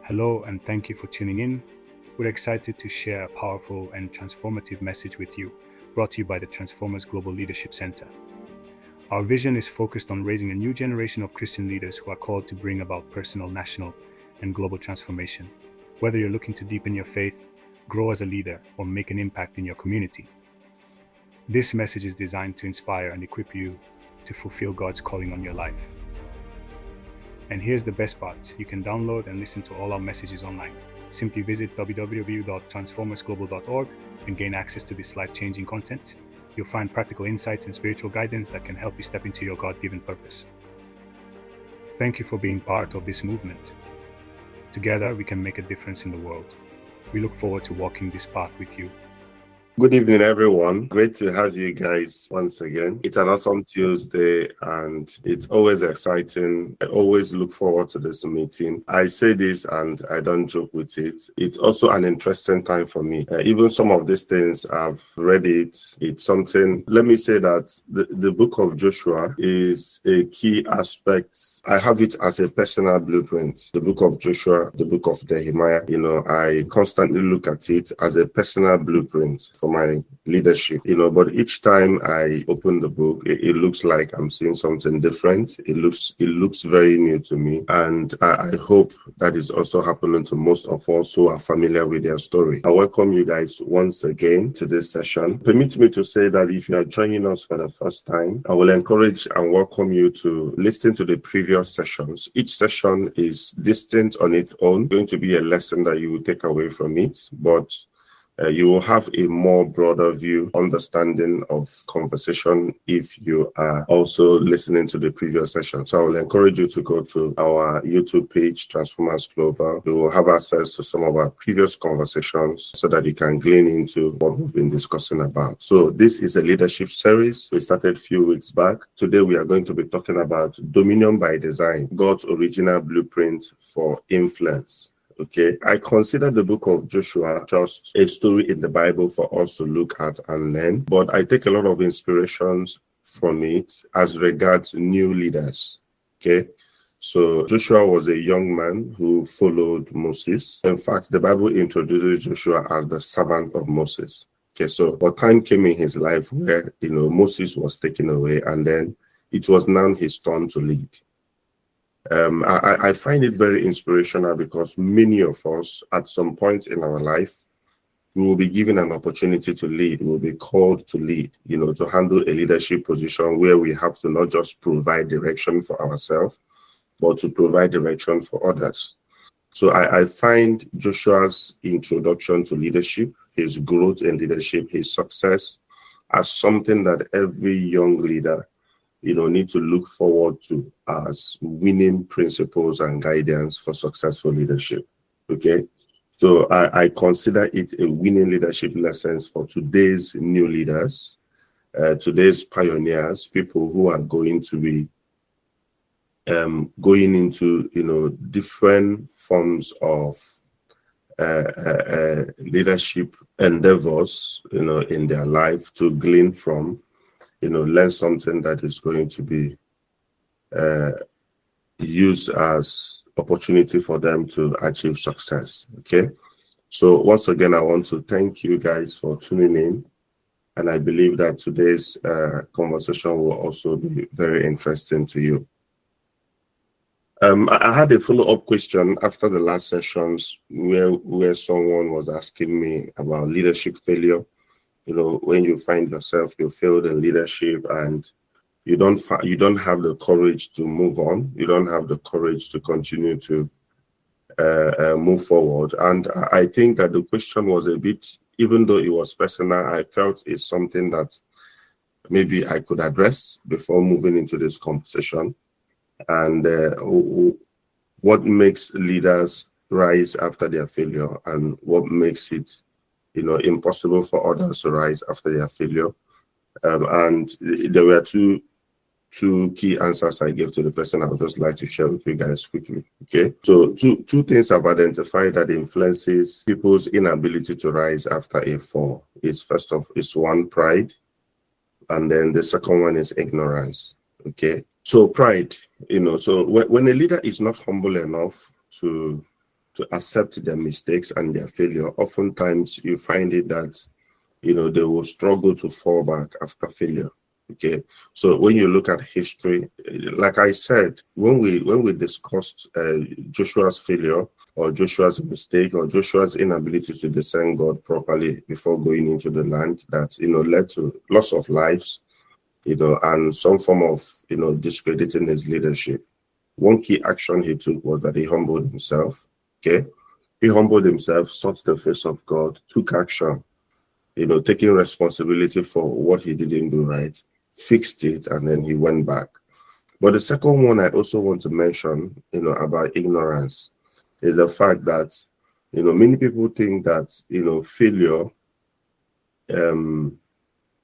Hello, and thank you for tuning in. We're excited to share a powerful and transformative message with you, brought to you by the Transformers Global Leadership Center. Our vision is focused on raising a new generation of Christian leaders who are called to bring about personal, national, and global transformation. Whether you're looking to deepen your faith, grow as a leader, or make an impact in your community, this message is designed to inspire and equip you to fulfill God's calling on your life. And here's the best part: you can download and listen to all our messages online. Simply visit www.transformersglobal.org and gain access to this life-changing content. You'll find practical insights and spiritual guidance that can help you step into your God-given purpose. Thank you for being part of this movement. Together, we can make a difference in the world. We look forward to walking this path with you. Good evening, everyone. Great to have you guys once again. It's an awesome Tuesday and it's always exciting. I always look forward to this meeting. I say this and I don't joke with it. It's also an interesting time for me. Even some of these things, I've read it. It's something, let me say that the book of Joshua is a key aspect. I have it as a personal blueprint. The book of Joshua, the book of Nehemiah, I constantly look at it as a personal blueprint for my leadership, but each time I open the book, it looks like I'm seeing something different. It looks very new to me. And I hope that is also happening to most of us who are familiar with their story. I welcome you guys once again to this session. Permit me to say that if you are joining us for the first time, I will encourage and welcome you to listen to the previous sessions. Each session is distinct on its own, going to be a lesson that you will take away from it, but you will have a more broader view, understanding of conversation if you are also listening to the previous session. So I will encourage you to go to our YouTube page, Transformers Global. You will have access to some of our previous conversations so that you can glean into what we've been discussing about. So this is a leadership series we started a few weeks back. Today we are going to be talking about Dominion by Design, God's original blueprint for influence. Okay, I consider the book of Joshua just a story in the Bible for us to look at and learn, but I take a lot of inspirations from it as regards new leaders. Okay, so Joshua was a young man who followed Moses. In fact, the Bible introduces Joshua as the servant of Moses. Okay, so a time came in his life where, Moses was taken away, and then it was now his turn to lead. I find it very inspirational because many of us, at some point in our life, we will be given an opportunity to lead. We will be called to lead, to handle a leadership position where we have to not just provide direction for ourselves, but to provide direction for others. So I find Joshua's introduction to leadership, his growth in leadership, his success, as something that every young leader need to look forward to as winning principles and guidance for successful leadership. Okay, so I consider it a winning leadership lessons for today's new leaders, today's pioneers, people who are going to be going into different forms of leadership endeavors in their life, to glean from, learn something that is going to be used as opportunity for them to achieve success. Okay, so once again, I want to thank you guys for tuning in, and I believe that today's conversation will also be very interesting to you. I had a follow-up question after the last sessions where someone was asking me about leadership failure. When you find yourself, you failed in leadership and you don't have the courage to move on. You don't have the courage to continue to move forward. And I think that the question was a bit, even though it was personal, I felt it's something that maybe I could address before moving into this conversation. And what makes leaders rise after their failure, and what makes it impossible for others to rise after their failure. And there were two key answers I gave to the person I would just like to share with you guys quickly. Okay, so two things I've identified that influences people's inability to rise after a fall is, first off, is one, pride, and then the second one is ignorance. Okay, so pride, so when a leader is not humble enough to to accept their mistakes and their failure, oftentimes you find it that, you know, they will struggle to fall back after failure. Okay, so when you look at history, like I said, when we discussed Joshua's failure or Joshua's mistake or Joshua's inability to discern God properly before going into the land, that, you know, led to loss of lives, you know, and some form of, you know, discrediting his leadership. One key action he took was that he humbled himself. Okay, he humbled himself, sought the face of God, took action, you know, taking responsibility for what he didn't do right, fixed it, and then he went back. But the second one I also want to mention, you know, about ignorance is the fact that, you know, many people think that, you know, failure,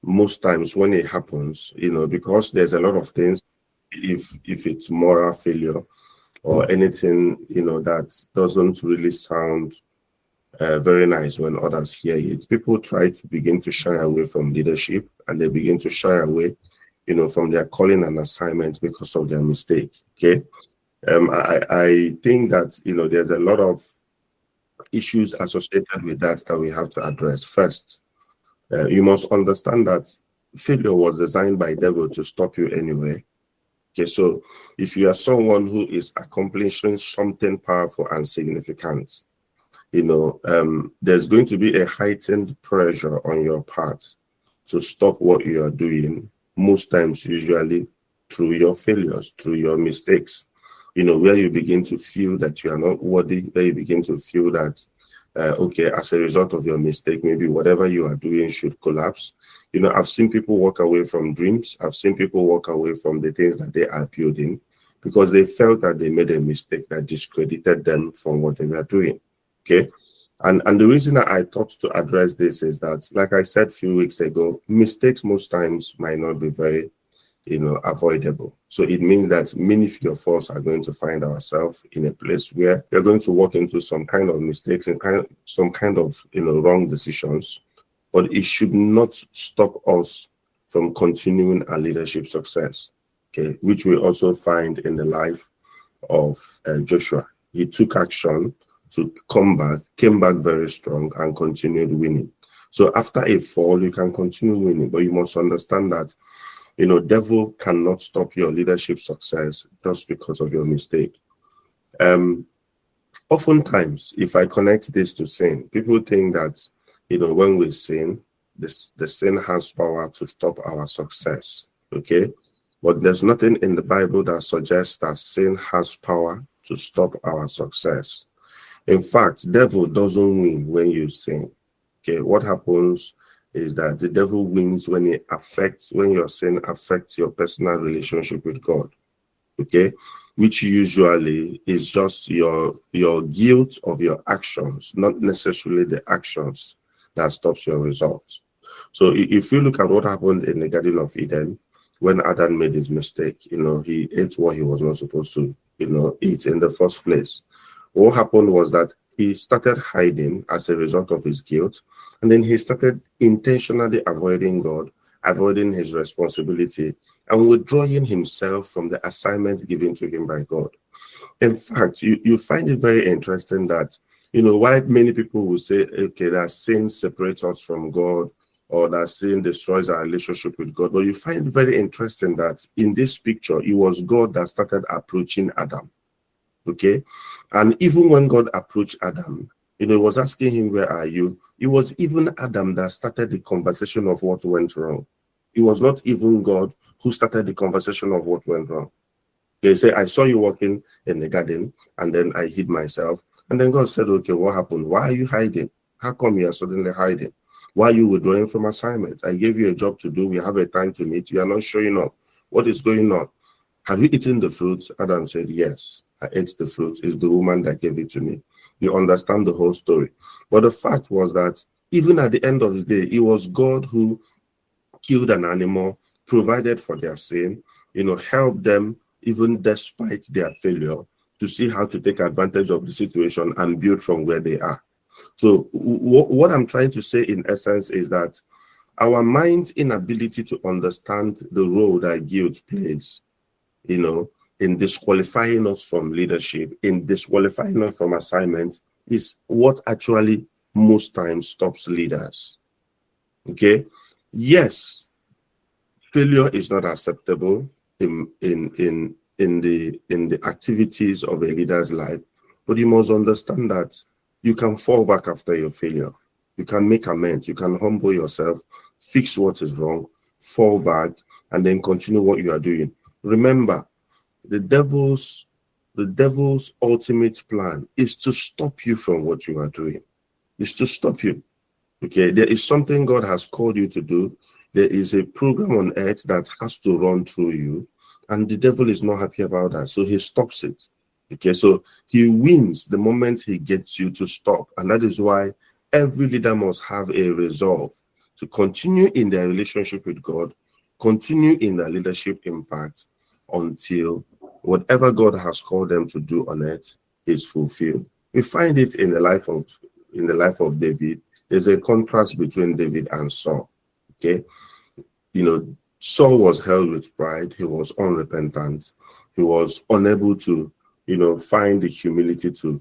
most times when it happens, you know, because there's a lot of things, if it's moral failure or anything, you know, that doesn't really sound very nice when others hear it, people try to begin to shy away from leadership, and they begin to shy away, you know, from their calling and assignments because of their mistake. Okay, I think that, you know, there's a lot of issues associated with that we have to address. First, you must understand that failure was designed by the devil to stop you anyway. Okay, so if you are someone who is accomplishing something powerful and significant, you know, there's going to be a heightened pressure on your part to stop what you are doing, most times, usually through your failures, through your mistakes, you know, where you begin to feel that you are not worthy, where you begin to feel that, okay, as a result of your mistake, maybe whatever you are doing should collapse. You know, I've seen people walk away from dreams. I've seen people walk away from the things that they are building because they felt that they made a mistake that discredited them from what they were doing. Okay. And the reason that I thought to address this is that, like I said a few weeks ago, mistakes most times might not be very, you know, avoidable. So it means that many of us are going to find ourselves in a place where we're going to walk into some kind of mistakes and some kind of, you know, wrong decisions, but it should not stop us from continuing our leadership success. Okay, which we also find in the life of Joshua. He took action to come back, came back very strong, and continued winning. So after a fall, you can continue winning, but you must understand that, you know, devil cannot stop your leadership success just because of your mistake. Oftentimes, if I connect this to sin, people think that, you know, when we sin, the sin has power to stop our success. Okay, but there's nothing in the Bible that suggests that sin has power to stop our success. In fact, devil doesn't win when you sin. Okay, what happens is that the devil wins when your sin affects your personal relationship with God. Okay, which usually is just your guilt of your actions, not necessarily the actions that stops your results. So if you look at what happened in the Garden of Eden, when Adam made his mistake, you know, he ate what he was not supposed to, you know, eat in the first place. What happened was that he started hiding as a result of his guilt, and then he started intentionally avoiding God, avoiding his responsibility, and withdrawing himself from the assignment given to him by God. In fact, you find it very interesting that, you know, why many people will say, okay, that sin separates us from God, or that sin destroys our relationship with God. But you find it very interesting that in this picture, it was God that started approaching Adam. Okay. And even when God approached Adam, you know, he was asking him, where are you? It was even Adam that started the conversation of what went wrong. It was not even God who started the conversation of what went wrong. They say, I saw you walking in the garden, and then I hid myself. And then God said, okay, what happened? Why are you hiding? How come you are suddenly hiding? Why are you withdrawing from assignment? I gave you a job to do. We have a time to meet. You are not showing up. What is going on? Have you eaten the fruit? Adam said, yes, I ate the fruit. It's the woman that gave it to me. You understand the whole story. But the fact was that even at the end of the day, it was God who killed an animal, provided for their sin, you know, helped them even despite their failure to see how to take advantage of the situation and build from where they are. So what I'm trying to say in essence is that our mind's inability to understand the role that guilt plays, you know, in disqualifying us from leadership, in disqualifying us from assignments, is what actually most times stops leaders. Okay? Yes, failure is not acceptable in the activities of a leader's life, but you must understand that you can fall back after your failure. You can make amends, you can humble yourself, fix what is wrong, fall back, and then continue what you are doing. Remember, the devil's ultimate plan is to stop you from what you are doing. Is to stop you. Okay, there is something God has called you to do. There is a program on earth that has to run through you, and the devil is not happy about that, so he stops it. Okay, so he wins the moment he gets you to stop, and that is why every leader must have a resolve to continue in their relationship with God, continue in their leadership impact until whatever God has called them to do on earth is fulfilled. We find it in the life of David. There's a contrast between David and Saul. Okay, Saul was held with pride. He was unrepentant. He was unable to, find the humility to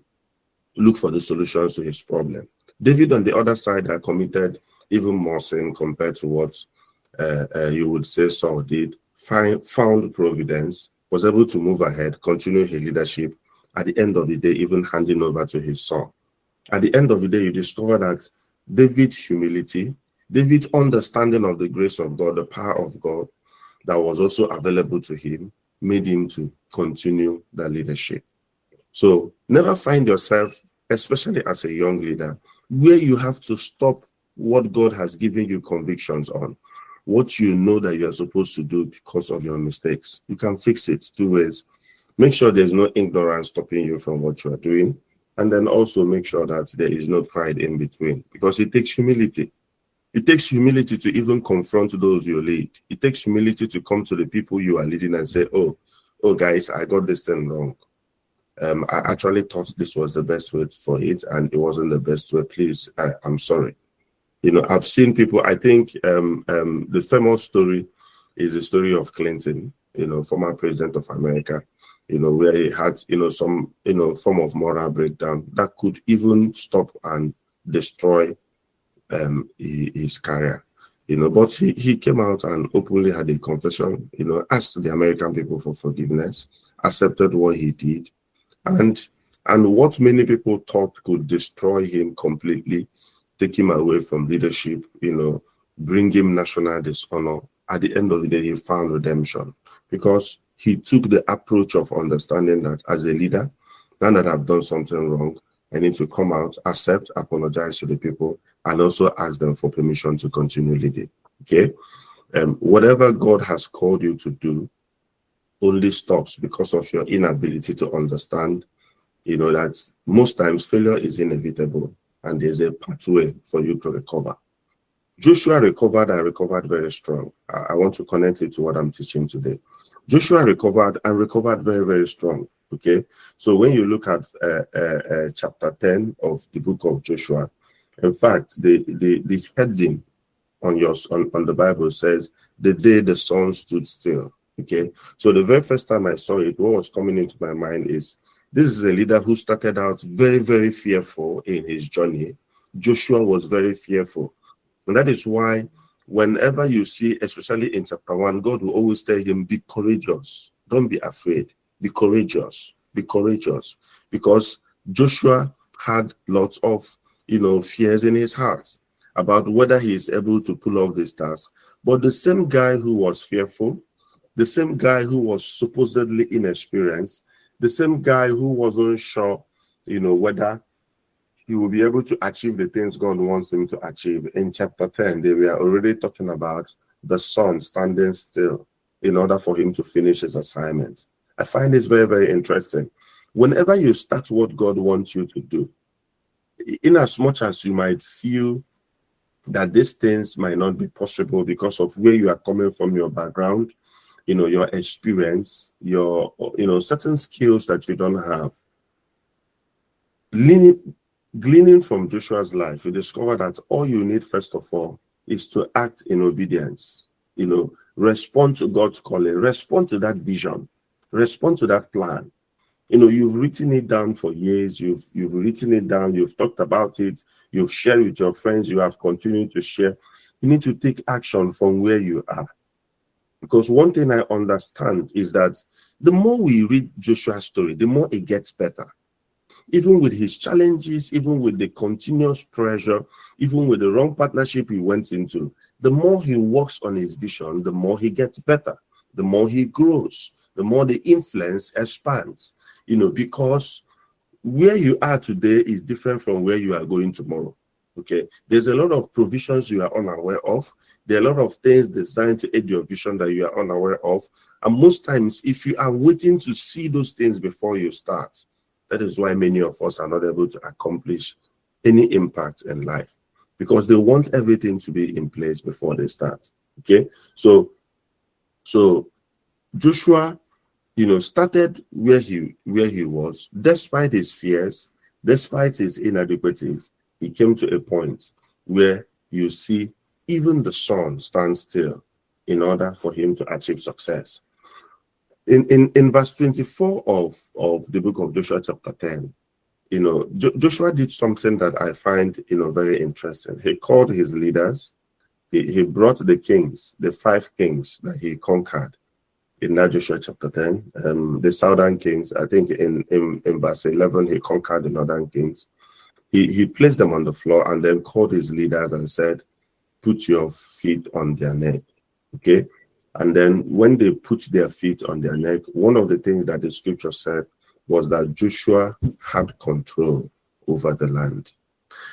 look for the solutions to his problem. David, on the other side, had committed even more sin compared to what you would say Saul did. Found providence, was able to move ahead, continue his leadership. At the end of the day, even handing over to his son. At the end of the day, you discover that David's humility, David's understanding of the grace of God, the power of God that was also available to him, made him to continue that leadership. So never find yourself, especially as a young leader, where you have to stop what God has given you convictions on, what you know that you are supposed to do because of your mistakes. You can fix it two ways. Make sure there's no ignorance stopping you from what you are doing. And then also make sure that there is no pride in between, because it takes humility. It takes humility to even confront those you lead. It takes humility to come to the people you are leading and say, oh guys, I got this thing wrong. I actually thought this was the best way for it, and it wasn't the best way. Please, I'm sorry. I've seen people, I think the famous story is the story of Clinton, former president of America, where he had, some, form of moral breakdown that could even stop and destroy his career. But he came out and openly had a confession, asked the American people for forgiveness, accepted what he did, and what many people thought could destroy him completely, take him away from leadership, bring him national dishonor. At the end of the day, he found redemption because he took the approach of understanding that as a leader, now that I've done something wrong, I need to come out, accept, apologize to the people, and also ask them for permission to continue leading. Okay? Whatever God has called you to do only stops because of your inability to understand, that most times failure is inevitable and there's a pathway for you to recover. Joshua recovered and recovered very strong. I want to connect it to what I'm teaching today. Joshua recovered and recovered very, very strong. Okay, so when you look at chapter 10 of the book of Joshua, in fact, the heading on the Bible says, "The day the sun stood still." Okay, so the very first time I saw it, what was coming into my mind is, this is a leader who started out very, very fearful in his journey. Joshua was very fearful. And that is why whenever you see, especially in chapter 1, God will always tell him, be courageous. Don't be afraid. Be courageous. Be courageous. Because Joshua had lots of, fears in his heart about whether he is able to pull off this task. But the same guy who was fearful, the same guy who was supposedly inexperienced, the same guy who wasn't sure, whether he will be able to achieve the things God wants him to achieve. In chapter 10, they were already talking about the sun standing still in order for him to finish his assignment. I find this very, very interesting. Whenever you start what God wants you to do, in as much as you might feel that these things might not be possible because of where you are coming from, your background, your experience, your, certain skills that you don't have, gleaning from Joshua's life, you discover that all you need, first of all, is to act in obedience. Respond to God's calling, respond to that vision. Respond to that plan. You've written it down for years. You've written it down. You've talked about it. You've shared with your friends. You have continued to share. You need to take action from where you are. Because one thing I understand is that the more we read Joshua's story, the more it gets better. Even with his challenges, even with the continuous pressure, even with the wrong partnership he went into, the more he works on his vision, the more he gets better, the more he grows, the more the influence expands. Because where you are today is different from where you are going tomorrow. Okay, there's a lot of provisions you are unaware of. There are a lot of things designed to aid your vision that you are unaware of. And most times, if you are waiting to see those things before you start, that is why many of us are not able to accomplish any impact in life, because they want everything to be in place before they start. Okay, so Joshua, started where he was, despite his fears, despite his inadequacies. He came to a point where you see even the sun stand still in order for him to achieve success. In verse 24 of the book of Joshua chapter 10, Joshua did something that I find, very interesting. He called his leaders. He brought the kings, the 5 kings that he conquered in that Joshua chapter 10, the southern kings. I think in verse 11, he conquered the northern kings. He placed them on the floor and then called his leaders and said, put your feet on their neck. Okay. And then when they put their feet on their neck, one of the things that the scripture said was that Joshua had control over the land.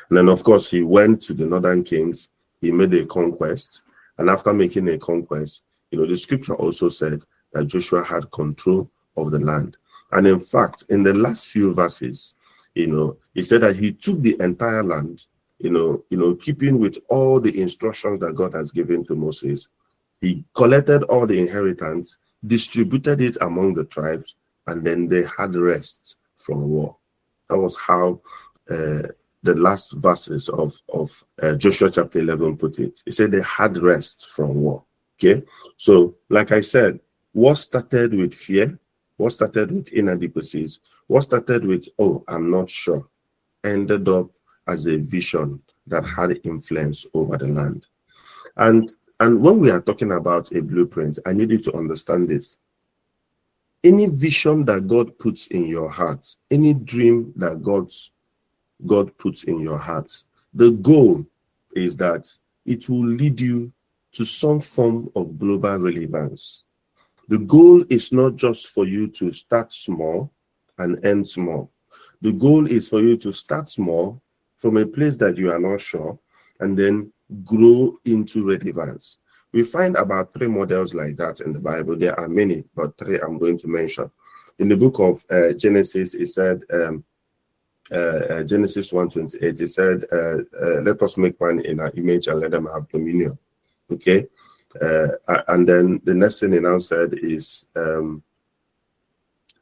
And then, of course, he went to the northern kings. He made a conquest. And after making a conquest, the scripture also said that Joshua had control of the land. And in fact, in the last few verses, he said that he took the entire land, keeping with all the instructions that God has given to Moses. He collected all the inheritance, distributed it among the tribes, and then they had rest from war. That was how the last verses of Joshua chapter 11 put it. He said they had rest from war. Okay, so like I said, what started with fear, what started with inadequacies, what started with, oh, I'm not sure, ended up as a vision that had influence over the land. And when we are talking about a blueprint, I need you to understand this. Any vision that God puts in your heart, any dream that God puts in your heart, the goal is that it will lead you to some form of global relevance. The goal is not just for you to start small and end small. The goal is for you to start small from a place that you are not sure and then grow into relevance. We find about 3 models like that in the Bible. There are many, but 3 I'm going to mention. In the book of Genesis, it said, Genesis 1:28, it said, let us make man in our image and let them have dominion. Okay? And then the next thing he now said is,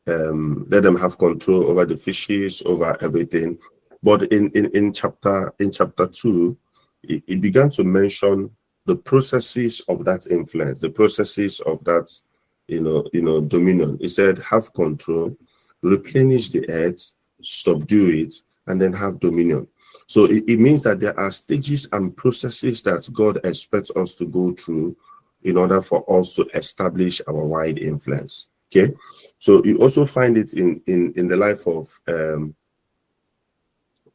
let them have control over the fishes, over everything. But in chapter 2, he began to mention the processes of that influence, the processes of that, dominion. He said, have control, replenish the earth, subdue it, and then have dominion. So it means that there are stages and processes that God expects us to go through in order for us to establish our wide influence. Okay, so you also find it in the life of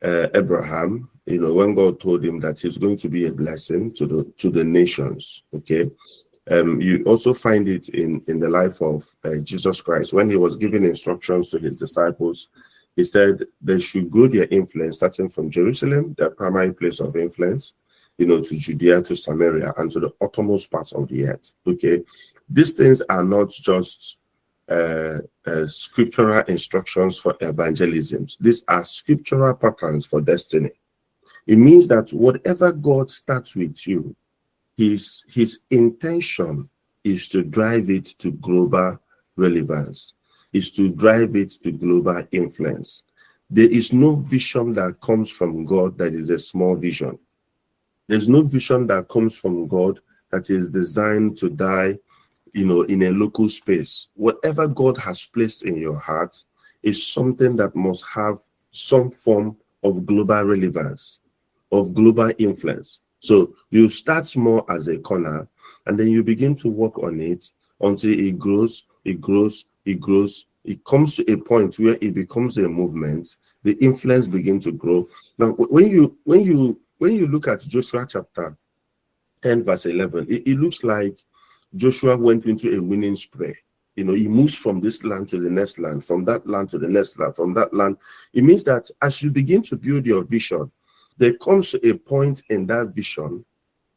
Abraham. When God told him that he's going to be a blessing to the nations. Okay, you also find it in the life of Jesus Christ when he was giving instructions to his disciples. He said they should grow their influence starting from Jerusalem, their primary place of influence, to Judea, to Samaria, and to the uttermost parts of the earth. Okay, these things are not just scriptural instructions for evangelism. These are scriptural patterns for destiny. It means that whatever God starts with you, his intention is to drive it to global relevance, is to drive it to global influence. There is no vision that comes from God that is a small vision. There's no vision that comes from God that is designed to die in a local space. Whatever God has placed in your heart is something that must have some form of global relevance, of global influence. So you start small as a corner, and then you begin to work on it until it grows, it grows, it grows. It comes to a point where it becomes a movement. The influence begins to grow. Now, when you look at Joshua chapter 10, verse 11, it looks like Joshua went into a winning spree. He moves from this land to the next land, from that land to the next land, from that land. It means that as you begin to build your vision, there comes a point in that vision,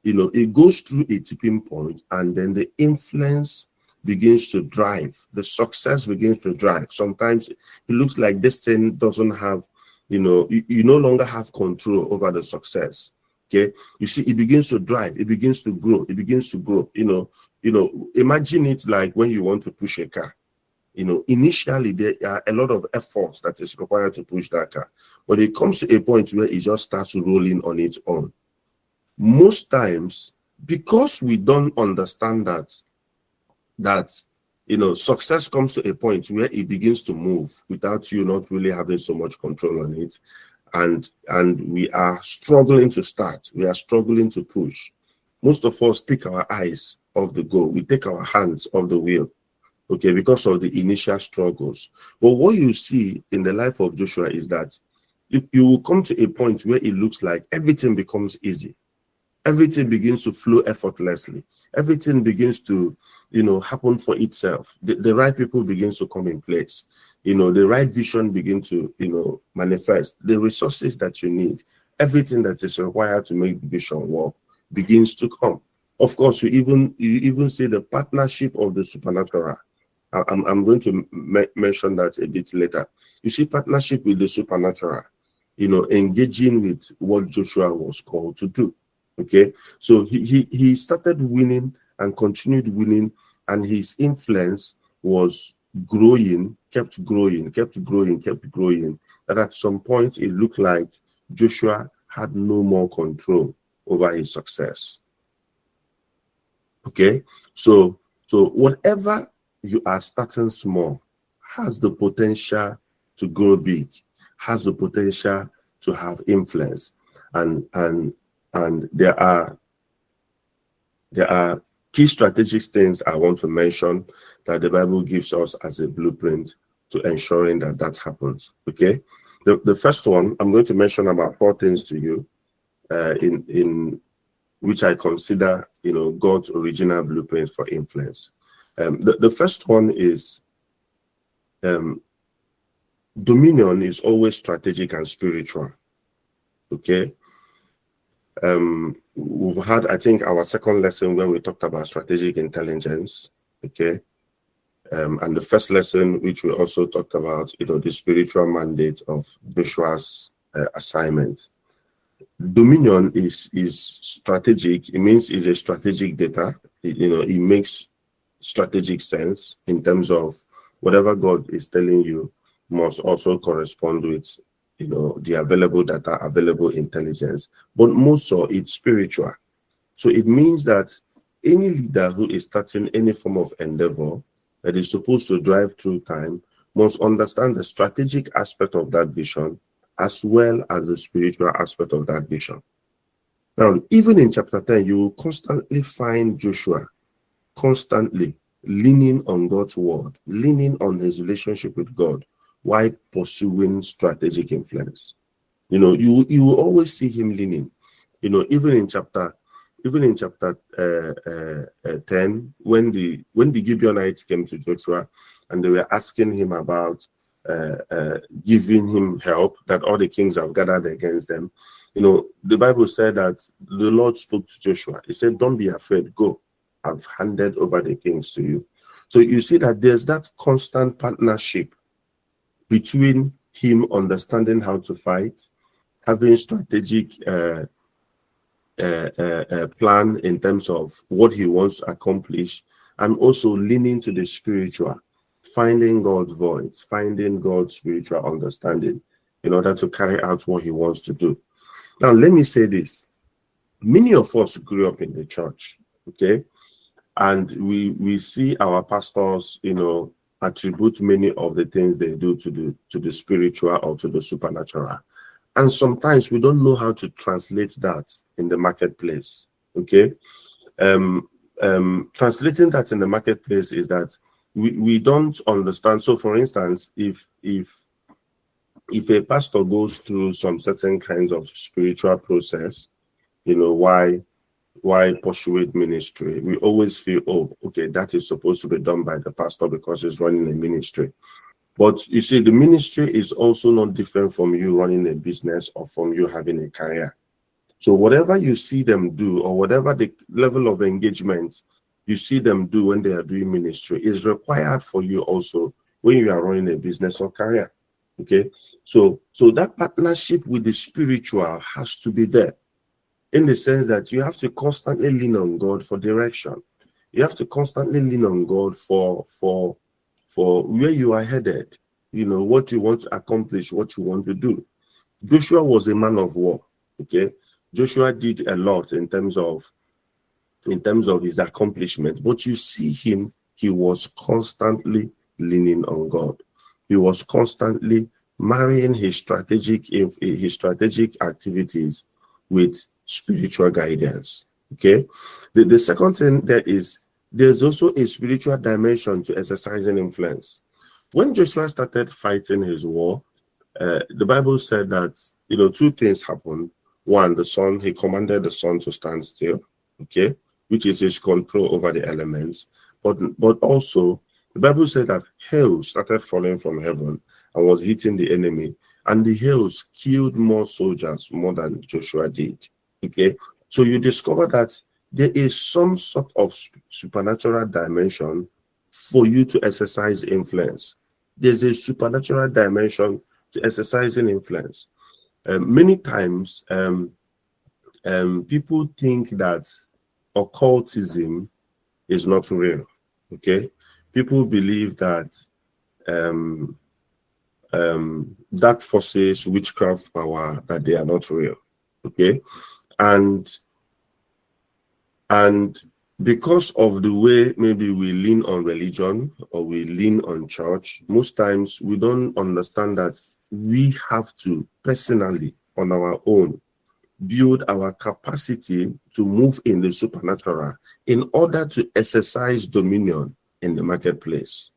it goes through a tipping point, and then the influence begins to drive, the success begins to drive. Sometimes it looks like this thing doesn't have, you no longer have control over the success. Okay, you see, it begins to drive, it begins to grow, it begins to grow. Imagine it like when you want to push a car. Initially there are a lot of efforts that is required to push that car, but it comes to a point where it just starts rolling on its own. Most times, because we don't understand that success comes to a point where it begins to move without you not really having so much control on it, and we are struggling to start, we are struggling to push. Most of us take our eyes off the goal, we take our hands off the wheel, okay, because of the initial struggles. But what you see in the life of Joshua is that you will come to a point where it looks like everything becomes easy. Everything begins to flow effortlessly. Everything begins to, happen for itself. The right people begins to come in place. The right vision begin to, manifest. The resources that you need, everything that is required to make the vision work begins to come. Of course, you even see the partnership of the supernatural. I'm going to mention that a bit later. You see partnership with the supernatural, engaging with what Joshua was called to do. Okay, so he started winning and continued winning, and his influence was growing, kept growing, kept growing, kept growing. That at some point it looked like Joshua had no more control over his success. Okay, so whatever you are starting small has the potential to grow big, has the potential to have influence, and there are key strategic things I want to mention that the Bible gives us as a blueprint to ensuring that happens. Okay, the first one, I'm going to mention about 4 things to you, in which I consider God's original blueprint for influence. The first one is dominion is always strategic and spiritual. Okay. We've had, I think, our second lesson where we talked about strategic intelligence. Okay. And the first lesson, which we also talked about, the spiritual mandate of Joshua's assignment. Dominion is strategic. It means it's a strategic data. It makes strategic sense in terms of whatever God is telling you must also correspond with the available data, available intelligence, but most so it's spiritual. So it means that any leader who is starting any form of endeavor that is supposed to drive through time must understand the strategic aspect of that vision as well as the spiritual aspect of that vision. Now, even in chapter 10, you will constantly find Joshua constantly leaning on God's word, leaning on his relationship with God, while pursuing strategic influence. You will always see him leaning. Even in chapter 10, when the Gibeonites came to Joshua and they were asking him about giving him help, that all the kings have gathered against them. The Bible said that the Lord spoke to Joshua. He said, "Don't be afraid, go. I've handed over the kings to you." So you see that there's that constant partnership between him understanding how to fight, having strategic plan in terms of what he wants to accomplish, and also leaning to the spiritual, finding God's voice, finding God's spiritual understanding in order to carry out what he wants to do. Now, let me say this. Many of us grew up in the church, okay? And we see our pastors, attribute many of the things they do to the spiritual or to the supernatural. And sometimes we don't know how to translate that in the marketplace. Okay. Translating that in the marketplace is that we don't understand. So for instance, if a pastor goes through some certain kinds of spiritual process, why pursue ministry, we always feel, oh, okay, that is supposed to be done by the pastor because he's running a ministry. But you see, the ministry is also not different from you running a business or from you having a career. So whatever you see them do, or whatever the level of engagement you see them do when they are doing ministry, is required for you also when you are running a business or career. Okay, so that partnership with the spiritual has to be there, in the sense that you have to constantly lean on God for direction. You have to constantly lean on God for where you are headed, what you want to accomplish, what you want to do. Joshua was a man of war. Okay, Joshua did a lot in terms of his accomplishment, but you see him, he was constantly leaning on God. He was constantly marrying his strategic activities with spiritual guidance. Okay, the second thing there is, there's also a spiritual dimension to exercising influence. When Joshua started fighting his war, the Bible said that two things happened. One, he commanded the sun to stand still, okay, which is his control over the elements. But also, the Bible said that hail started falling from heaven and was hitting the enemy, and the hails killed more soldiers more than Joshua did. Okay, so you discover that there is some sort of supernatural dimension for you to exercise influence. There's a supernatural dimension to exercising influence. Many times, people think that occultism is not real. Okay, people believe that dark forces, witchcraft power, that they are not real. Okay, and because of the way maybe we lean on religion or we lean on church, most times we don't understand that we have to personally, on our own, build our capacity to move in the supernatural in order to exercise dominion in the marketplace.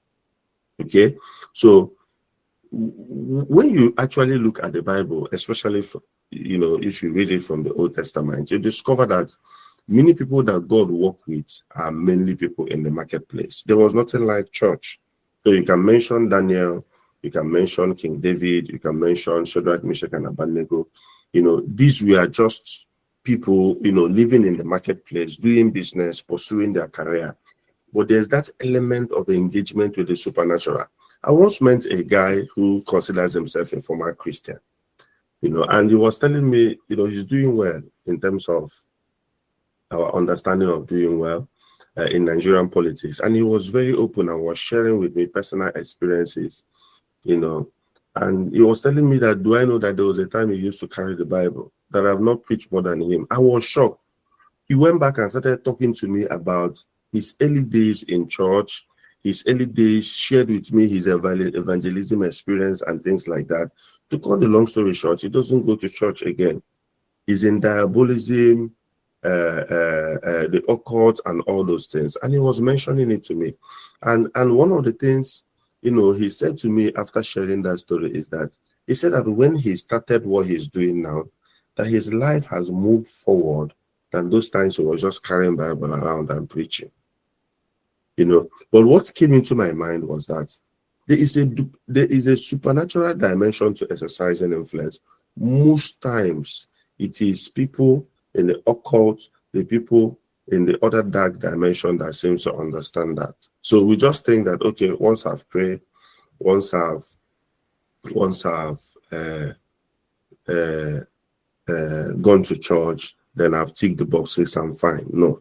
Okay, so when you actually look at the Bible, especially if you read it from the Old Testament, you discover that many people that God worked with are mainly people in the marketplace. There was nothing like church. So you can mention Daniel, you can mention King David, you can mention Shadrach, Meshach, and Abednego. These were just people, living in the marketplace, doing business, pursuing their career. But there's that element of engagement with the supernatural. I once met a guy who considers himself a former Christian, and he was telling me, he's doing well in terms of our understanding of doing well in Nigerian politics. And he was very open and was sharing with me personal experiences, and he was telling me that, do I know that there was a time he used to carry the Bible, that I've not preached more than him? I was shocked. He went back and started talking to me about his early days in church, his early days, shared with me his evangelism experience and things like that. To cut the long story short, he doesn't go to church again. He's in diabolism, the occult, and all those things. And he was mentioning it to me. And one of the things, he said to me after sharing that story is that he said that when he started what he's doing now, that his life has moved forward than those times he was just carrying Bible around and preaching. But what came into my mind was that there is a supernatural dimension to exercising influence. Most times it is people in the occult, the people in the other dark dimension that seems to understand that. So we just think that, okay, once I've prayed, once I've gone to church, then I've ticked the boxes, I'm fine. No.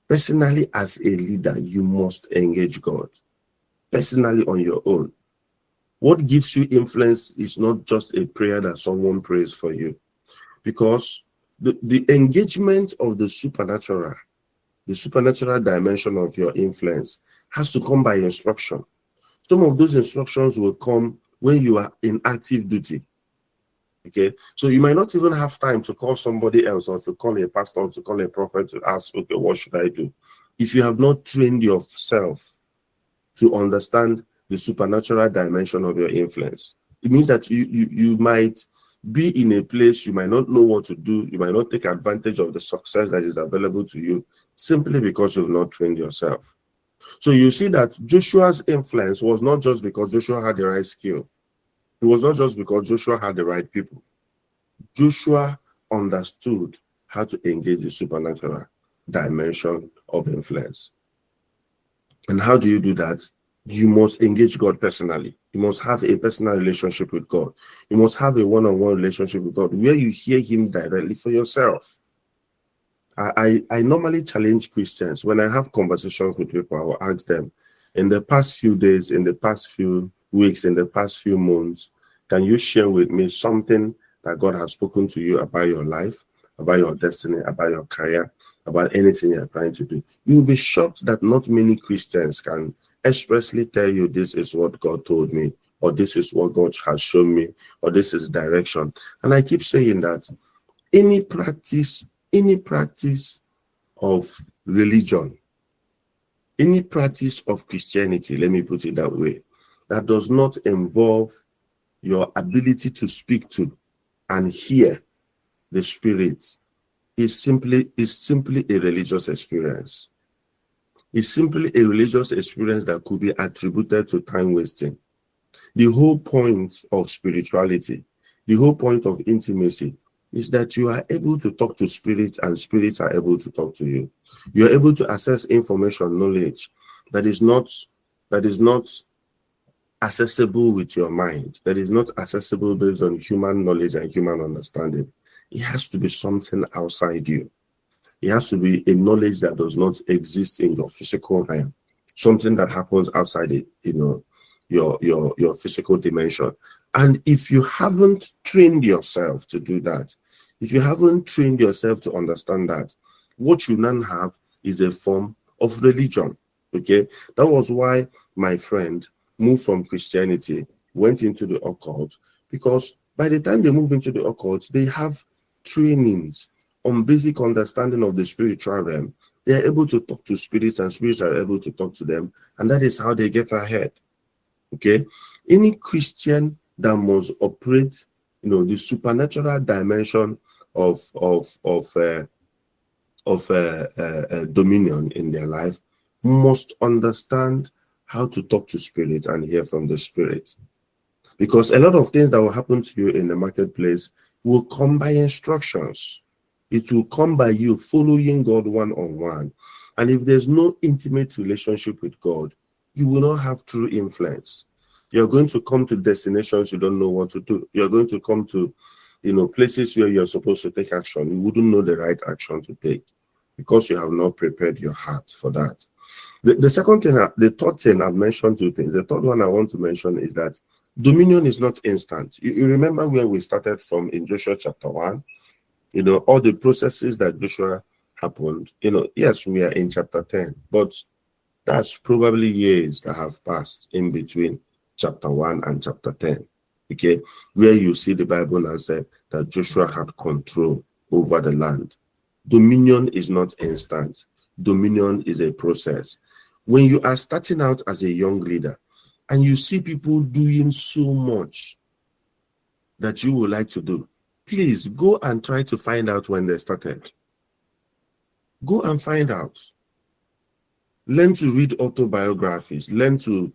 Personally, as a leader, you must engage God. Personally, on your own. What gives you influence is not just a prayer that someone prays for you. Because the engagement of the supernatural the supernatural dimension of your influence has to come by instruction. Some of those instructions will come when you are in active duty. Okay, so you might not even have time to call somebody else, or to call a pastor, or to call a prophet to ask, okay, what should I do? If you have not trained yourself to understand the supernatural dimension of your influence, it means that you might be in a place you might not know what to do. You might not take advantage of the success that is available to you simply because you've not trained yourself. So you see that Joshua's influence was not just because Joshua had the right skill. It was not just because Joshua had the right people. Joshua understood how to engage the supernatural dimension of influence. And how do you do that? You must engage God personally. You must have a personal relationship with God. You must have a one-on-one relationship with God where you hear him directly for yourself. I normally challenge Christians when I have conversations with people. I will ask them, in the past few days, in the past few weeks, in the past few months, can you share with me something that God has spoken to you about your life, about your destiny, about your career, about anything you're trying to do? You'll be shocked that not many Christians can expressly tell you, this is what God told me, or this is what God has shown me, or this is direction. And I keep saying that any practice of religion, any practice of Christianity, let me put it that way, that does not involve your ability to speak to and hear the Spirit is simply a religious experience. It's simply a religious experience that could be attributed to time wasting. The whole point of spirituality, the whole point of intimacy is that you are able to talk to spirits and spirits are able to talk to you. You are able to access information, knowledge that is not accessible with your mind, that is not accessible based on human knowledge and human understanding. It has to be something outside you. It has to be a knowledge that does not exist in your physical realm, something that happens outside it, your physical dimension. And if you haven't trained yourself to do that, if you haven't trained yourself to understand that, what you now have is a form of religion. Okay, that was why my friend moved from Christianity, went into the occult, because by the time they move into the occult, they have trainings on basic understanding of the spiritual realm. They are able to talk to spirits and spirits are able to talk to them, and that is how they get ahead. Okay, any Christian that must operate, the supernatural dimension of dominion in their life must understand how to talk to spirits and hear from the spirit. Because a lot of things that will happen to you in the marketplace will come by instructions. It will come by you following God one-on-one. And if there's no intimate relationship with God, you will not have true influence. You're going to come to destinations you don't know what to do. You're going to come to, places where you're supposed to take action. You wouldn't know the right action to take because you have not prepared your heart for that. The second thing, the third thing, I've mentioned two things. The third one I want to mention is that dominion is not instant. You remember where we started from in Joshua chapter 1? All the processes that Joshua happened. Yes, we are in chapter 10, but that's probably years that have passed in between chapter 1 and chapter 10. Okay, where you see the Bible now say that Joshua had control over the land. Dominion is not instant. Dominion is a process. When you are starting out as a young leader and you see people doing so much that you would like to do, please go and try to find out when they started. Go and find out. Learn to read autobiographies. Learn to,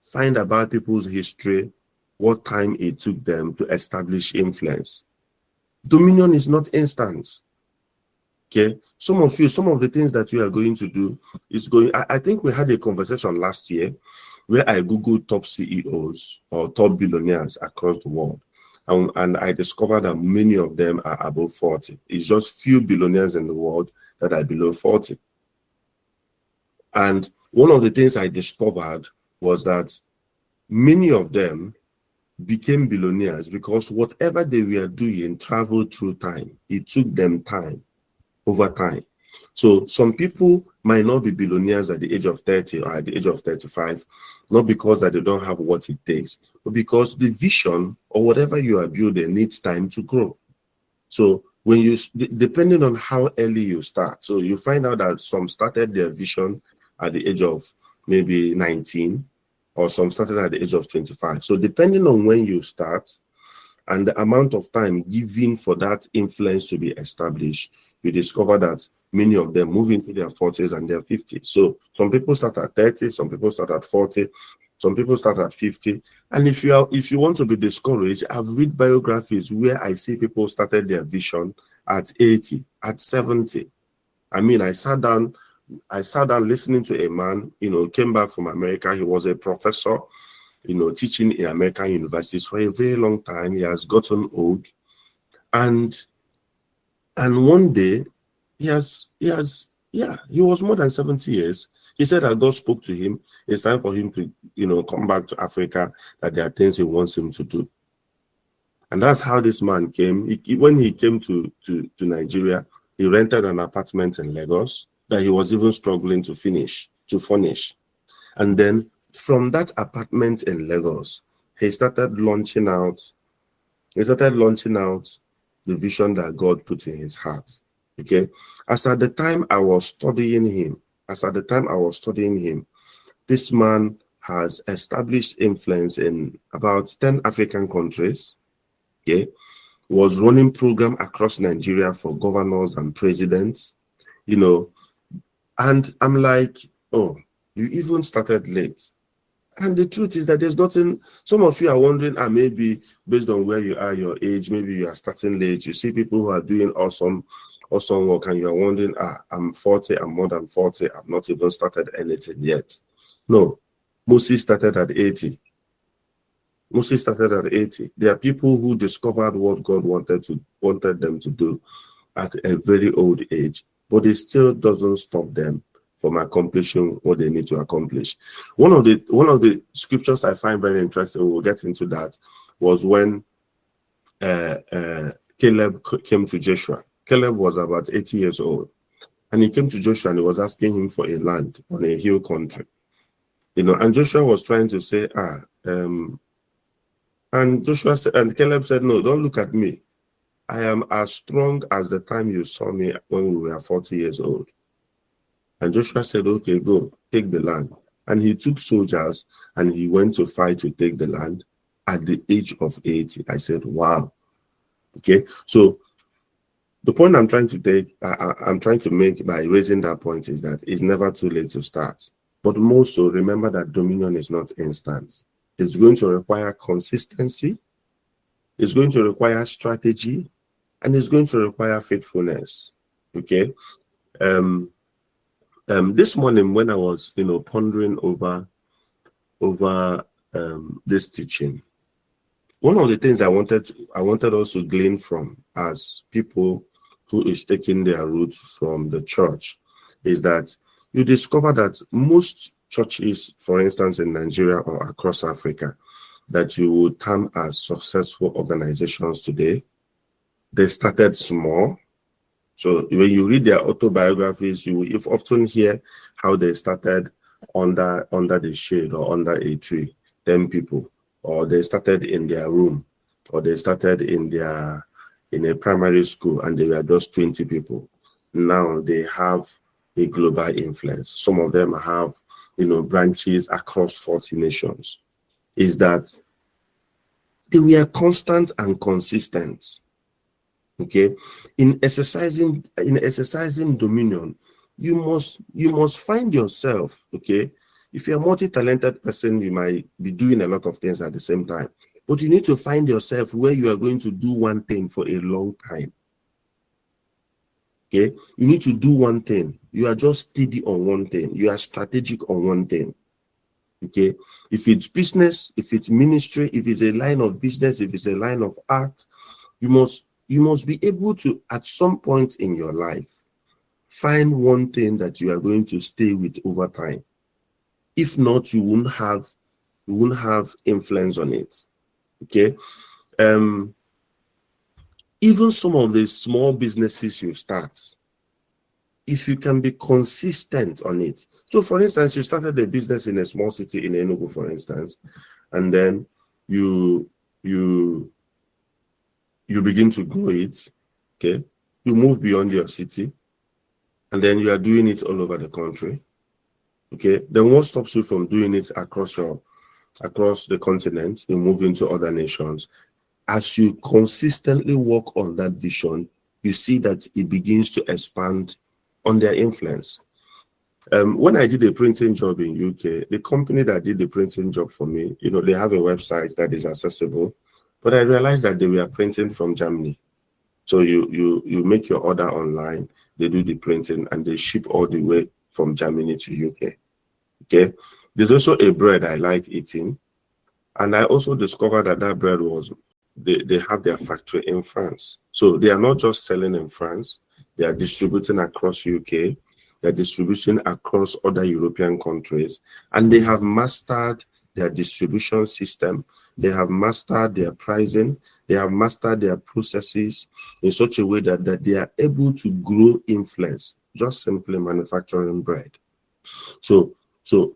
find about people's history, what time it took them to establish influence. Dominion is not instant. Okay, some of the things that you are going to do is going. I think we had a conversation last year where I googled top CEOs or top billionaires across the world, and I discovered that many of them are above 40. It's just few billionaires in the world that are below 40. And one of the things I discovered was that many of them became billionaires because whatever they were doing traveled through time. It took them time. Over time. So some people might not be billionaires at the age of 30 or at the age of 35, not because that they don't have what it takes, but because the vision or whatever you are building needs time to grow. So when you, depending on how early you start, so you find out that some started their vision at the age of maybe 19, or some started at the age of 25. So depending on when you start and the amount of time given for that influence to be established, you discover that many of them move into their 40s and their 50s. So some people start at 30, some people start at 40, some people start at 50. And if you want to be discouraged, I've read biographies where I see people started their vision at 80, at 70. I mean, I sat down listening to a man, came back from America. He was a professor, teaching in American universities for a very long time. He has gotten old. And one day he was more than 70 years. He said that God spoke to him. It's time for him to, come back to Africa, that there are things he wants him to do. And that's how this man came. When he came to Nigeria, he rented an apartment in Lagos that he was even struggling to furnish. And then from that apartment in Lagos, he started launching out the vision that God put in his heart. Okay. As at the time I was studying him, this man has established influence in about 10 African countries. Okay. Was running program across Nigeria for governors and presidents, and I'm like, oh, you even started late. And the truth is that there's nothing. Some of you are wondering, maybe based on where you are, your age, maybe you are starting late. You see people who are doing awesome work, and you are wondering, I'm 40, I'm more than 40, I've not even started anything yet. No, Moses started at 80. There are people who discovered what God wanted them to do at a very old age, but it still doesn't stop them from accomplishing what they need to accomplish. One of the scriptures I find very interesting, we'll get into that, was when Caleb came to Joshua. Caleb was about 80 years old, and he came to Joshua and he was asking him for a land on a hill country. And Joshua was trying to say, and Caleb said, no, don't look at me. I am as strong as the time you saw me when we were 40 years old. And Joshua said, okay, go, take the land. And he took soldiers and he went to fight to take the land at the age of 80. I said, wow. Okay, so the point I'm trying to make by raising that point is that it's never too late to start. But more so, remember that dominion is not instant. It's going to require consistency. It's going to require strategy, and it's going to require faithfulness. Okay. This morning when I was, pondering over this teaching, one of the things I wanted us to glean from as people who is taking their roots from the church is that you discover that most churches, for instance, in Nigeria or across Africa, that you would term as successful organizations today, they started small. So when you read their autobiographies, you will often hear how they started under the shade or under a tree, 10 people, or they started in their room, or they started in a primary school and they were just 20 people. Now they have a global influence. Some of them have, branches across 40 nations. Is that they were constant and consistent. Okay, in exercising dominion, you must find yourself. Okay, if you're a multi-talented person, you might be doing a lot of things at the same time, but you need to find yourself where you are going to do one thing for a long time. Okay, you need to do one thing. You are just steady on one thing. You are strategic on one thing. Okay, if it's business, if it's ministry, if it's a line of business, if it's a line of art, you must be able to, at some point in your life, find one thing that you are going to stay with over time. If not, you won't have influence on it. Okay. Even some of the small businesses you start, if you can be consistent on it. So, for instance, you started a business in a small city in Enugu, for instance, and then you begin to grow it. Okay, you move beyond your city, and then you are doing it all over the country. Okay, then what stops you from doing it across the continent? You move into other nations. As you consistently work on that vision, you see that it begins to expand on their influence. When I did a printing job in UK, the company that did the printing job for me, they have a website that is accessible, but I realized that they were printing from Germany. So you make your order online, they do the printing, and they ship all the way from Germany to UK. Okay. There's also a bread I like eating, and I also discovered that bread was they have their factory in France. So they are not just selling in France, they are distributing across UK, they're distributing across other European countries, and they have mastered their distribution system, they have mastered their pricing, they have mastered their processes in such a way that they are able to grow influence, just simply manufacturing bread. So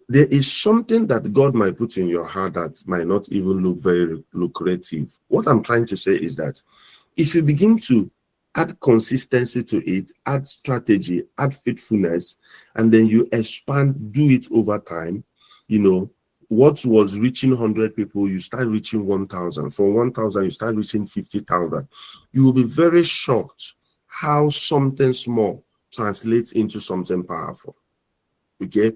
there is something that God might put in your heart that might not even look very lucrative. What I'm trying to say is that if you begin to add consistency to it, add strategy, add faithfulness, and then you expand, do it over time, what was reaching 100 people, you start reaching 1,000. From 1,000, you start reaching 50,000. You will be very shocked how something small translates into something powerful. Okay?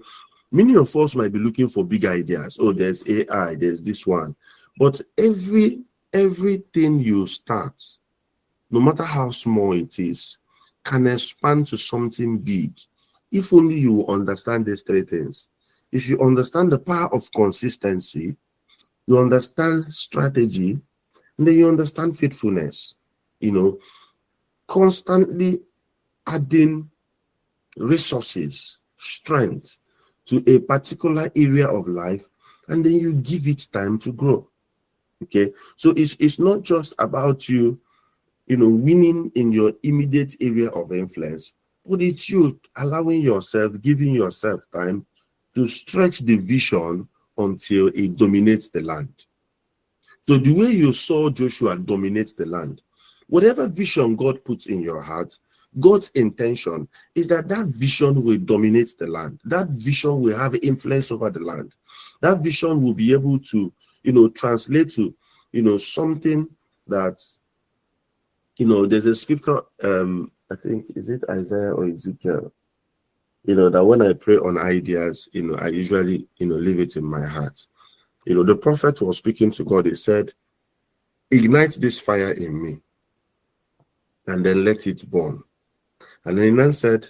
Many of us might be looking for big ideas. Oh, there's AI, there's this one. But everything you start, no matter how small it is, can expand to something big. If only you understand these three things. If you understand the power of consistency, you understand strategy, and then you understand faithfulness. Constantly adding resources, strength to a particular area of life, and then you give it time to grow. Okay, so it's not just about you winning in your immediate area of influence, but it's you allowing yourself, giving yourself time to stretch the vision until it dominates the land. So the way you saw Joshua dominate the land, whatever vision God puts in your heart, God's intention is that vision will dominate the land. That vision will have influence over the land. That vision will be able to, translate to, something that, there's a scripture, I think, is it Isaiah or Ezekiel? That when I pray on ideas, I usually, leave it in my heart. The prophet was speaking to God. He said, ignite this fire in me and then let it burn. And then man said,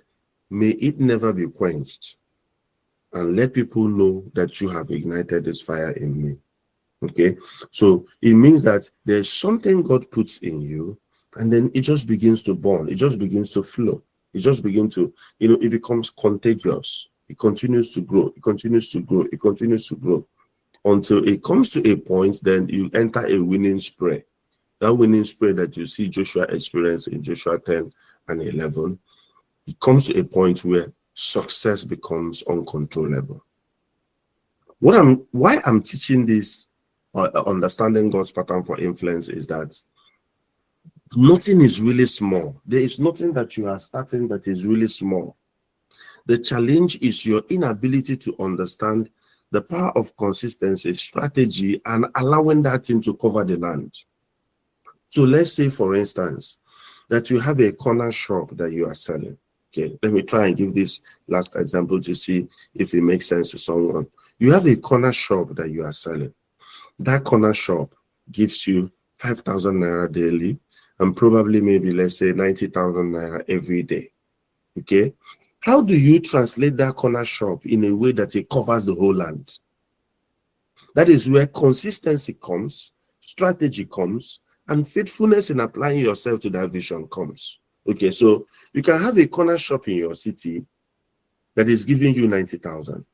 may it never be quenched, and let people know that you have ignited this fire in me. Okay, so it means that there's something God puts in you, and then it just begins to burn, it just begins to flow, it just begins to, it becomes contagious. It continues to grow, it continues to grow, it continues to grow until it comes to a point, then you enter a winning spray. That winning spray that you see Joshua experience in Joshua 10 and 11, it comes to a point where success becomes uncontrollable. Why I'm teaching this, understanding God's pattern for influence, is that nothing is really small. There is nothing that you are starting that is really small. The challenge is your inability to understand the power of consistency, strategy, and allowing that thing to cover the land. So let's say, for instance, that you have a corner shop that you are selling. Okay, let me try and give this last example to see if it makes sense to someone. You have a corner shop that you are selling. That corner shop gives you 5,000 naira daily and probably maybe, let's say, 90,000 naira every day. Okay, how do you translate that corner shop in a way that it covers the whole land? That is where consistency comes, strategy comes, and faithfulness in applying yourself to that vision comes. Okay, so you can have a corner shop in your city that is giving you 90,000.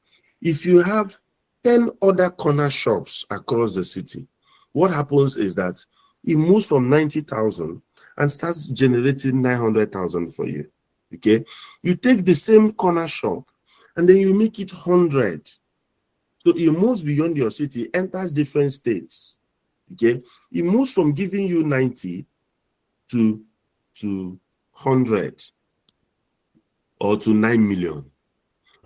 If you have 10 other corner shops across the city, what happens is that it moves from 90,000 and starts generating 900,000 for you. Okay, you take the same corner shop and then you make it 100. So it moves beyond your city, enters different states. Okay, it moves from giving you 90 to 100 or to 9 million.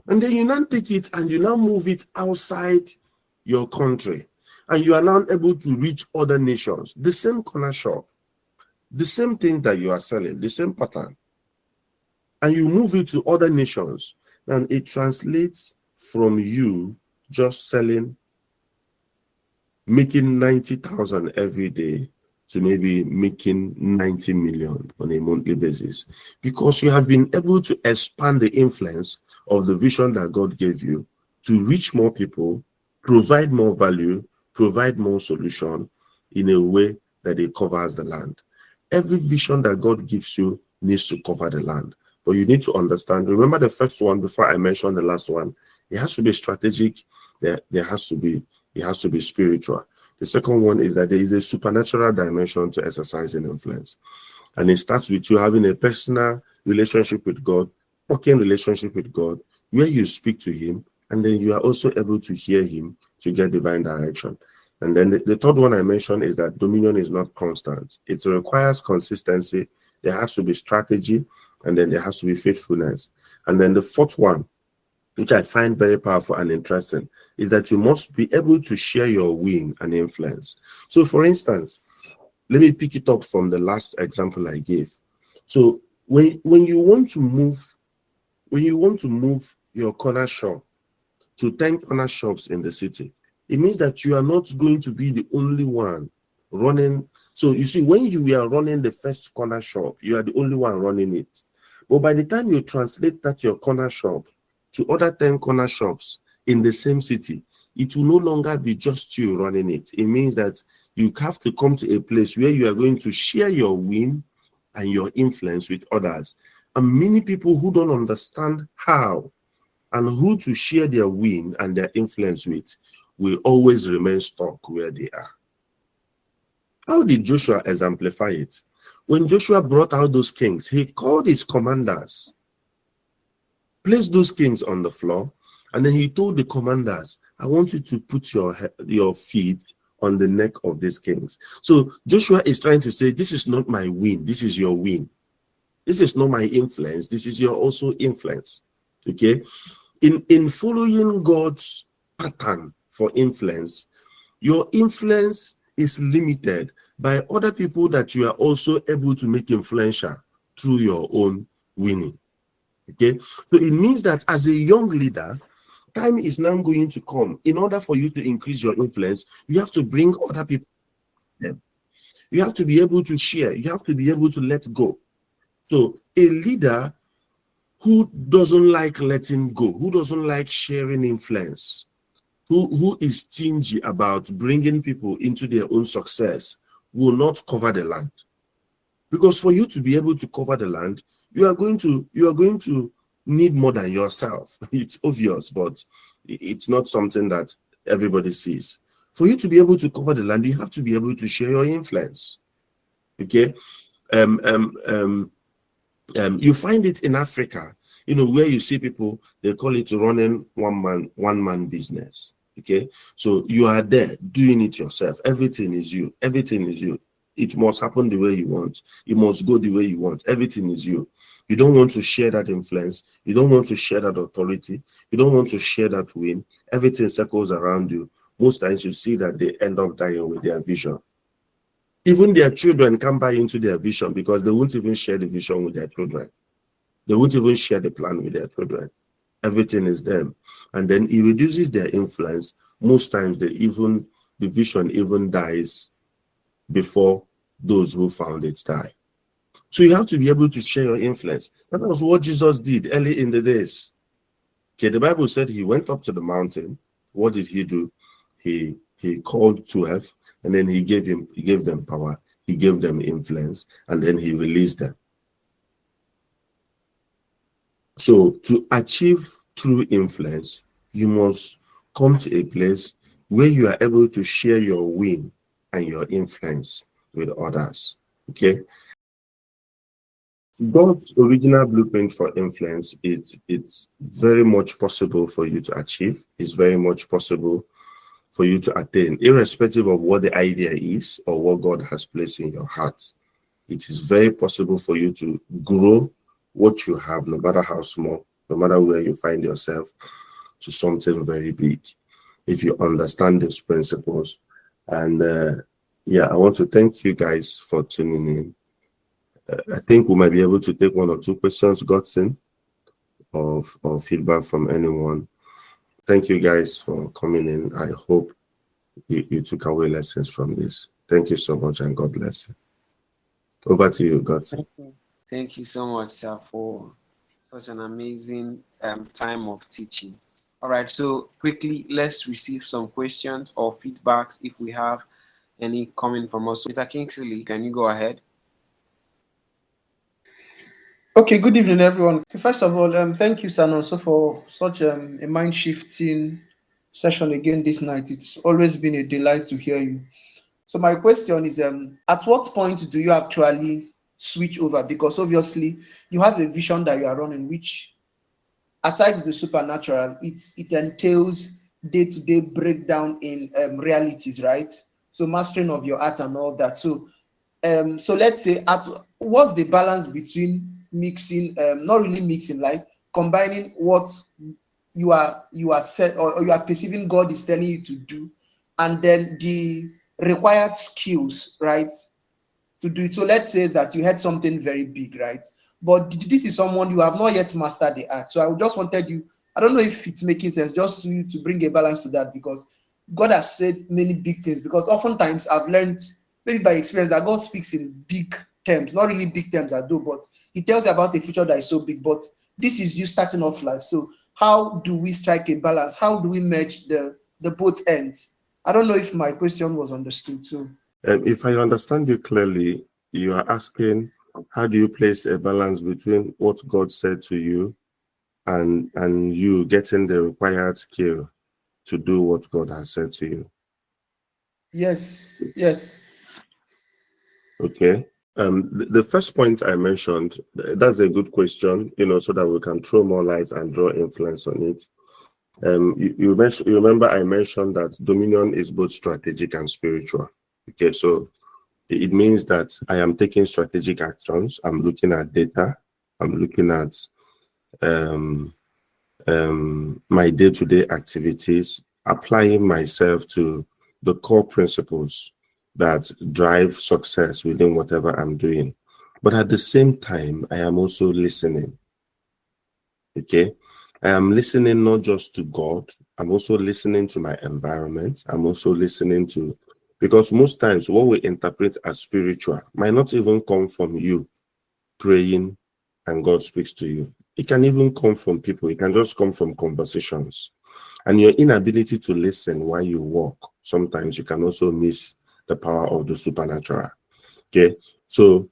And then you now take it and you now move it outside your country. And you are now able to reach other nations. The same corner shop, the same thing that you are selling, the same pattern. And you move it to other nations. And it translates from you just selling, making 90,000 every day to maybe making 90 million on a monthly basis, because you have been able to expand the influence of the vision that God gave you to reach more people, provide more value, provide more solution in a way that it covers the land. Every vision that God gives you needs to cover the land. But you need to understand, remember the first one before I mentioned the last one, it has to be strategic, it has to be spiritual. The second one is that there is a supernatural dimension to exercising influence. And it starts with you having a personal relationship with God, talking relationship with God, where you speak to him, and then you are also able to hear him to get divine direction. And then the third one I mentioned is that dominion is not constant. It requires consistency. There has to be strategy, and then there has to be faithfulness. And then the fourth one, which I find very powerful and interesting, is that you must be able to share your win and influence. So for instance, let me pick it up from the last example I gave. So when you want to move your corner shop to 10 corner shops in the city, it means that you are not going to be the only one running. So you see, when you are running the first corner shop, you are the only one running it. But by the time you translate that your corner shop to other 10 corner shops in the same city, it will no longer be just you running it. It means that you have to come to a place where you are going to share your win and your influence with others. And many people who don't understand how and who to share their win and their influence with will always remain stuck where they are. How did Joshua exemplify it? When Joshua brought out those kings, he called his commanders, placed those kings on the floor, and then he told the commanders, I want you to put your feet on the neck of these kings. So Joshua is trying to say, this is not my win, this is your win. This is not my influence, this is your also influence. Okay? In following God's pattern for influence, your influence is limited by other people that you are also able to make influential through your own winning. Okay, so it means that as a young leader, time is now going to come. In order for you to increase your influence, you have to bring other people. You have to be able to share. You have to be able to let go. So a leader who doesn't like letting go, who doesn't like sharing influence, who is stingy about bringing people into their own success, will not cover the land. Because for you to be able to cover the land, you are going to need more than yourself. It's obvious, but it's not something that everybody sees. For you to be able to cover the land, you have to be able to share your influence. Okay, you find it in Africa, where you see people, they call it running one man business. Okay, so you are there doing it yourself. Everything is you. Everything is you. It must happen the way you want. It must go the way you want. Everything is you. You don't want to share that influence. You don't want to share that authority. You don't want to share that win. Everything circles around you. Most times you see that they end up dying with their vision. Even their children can't buy into their vision because they won't even share the vision with their children. They won't even share the plan with their children. Everything is them. And then it reduces their influence. Most times the vision even dies before those who found it die. So you have to be able to share your influence. That was what Jesus did early in the days. Okay, the Bible said he went up to the mountain. What did he do? He called 12, and then he gave them power, he gave them influence, and then he released them. So to achieve true influence, you must come to a place where you are able to share your win and your influence with others. Okay. God's original blueprint for influence, it's very much possible for you to achieve. It's very much possible for you to attain, irrespective of what the idea is or what God has placed in your heart. It is very possible for you to grow what you have, no matter how small, no matter where you find yourself, to something very big, if you understand these principles. And yeah, I want to thank you guys for tuning in. I think we might be able to take one or two questions, Godson, or feedback from anyone. Thank you guys for coming in. I hope you took away lessons from this. Thank you so much, and God bless you. Over to you, Godson. Thank you so much, sir, for such an amazing time of teaching. All right, so quickly, let's receive some questions or feedbacks if we have any coming from us. Mr. Kingsley, can you go ahead? Okay, good evening, everyone. First of all, thank you, San, also for such a mind shifting session again this night. It's always been a delight to hear you. So, my question is at what point do you actually switch over? Because obviously, you have a vision that you are running, which, aside the supernatural, it entails day to day breakdown in realities, right? So, mastering of your art and all that. So let's say at what's the balance between mixing, not really mixing, like combining what you are set, or you are perceiving God is telling you to do, and then the required skills, right, to do it. So let's say that you had something very big, right? But this is someone you have not yet mastered the art. So I just wanted you, I don't know if it's making sense, just to bring a balance to that, because God has said many big things. Because oftentimes I've learned, maybe by experience, that God speaks in big terms, not really big terms I do, but He tells you about a future that is so big. But this is you starting off life. So how do we strike a balance? How do we merge the both ends? I don't know if my question was understood. So If I understand you clearly, you are asking, how do you place a balance between what God said to you and you getting the required skill to do what God has said to you? yes, yes. Okay. The first point I mentioned, that's a good question, so that we can throw more light and draw influence on it. You remember I mentioned that dominion is both strategic and spiritual. Okay, so it means that I am taking strategic actions. I'm looking at data. I'm looking at my day-to-day activities, applying myself to the core principles that drive success within whatever I'm doing. But at the same time, I am also listening. Okay, I am listening not just to God, I'm also listening to my environment. I'm also listening to, because most times what we interpret as spiritual might not even come from you praying and God speaks to you. It can even come from people. It can just come from conversations. And your inability to listen while you walk, sometimes you can also miss the power of the supernatural. Okay, so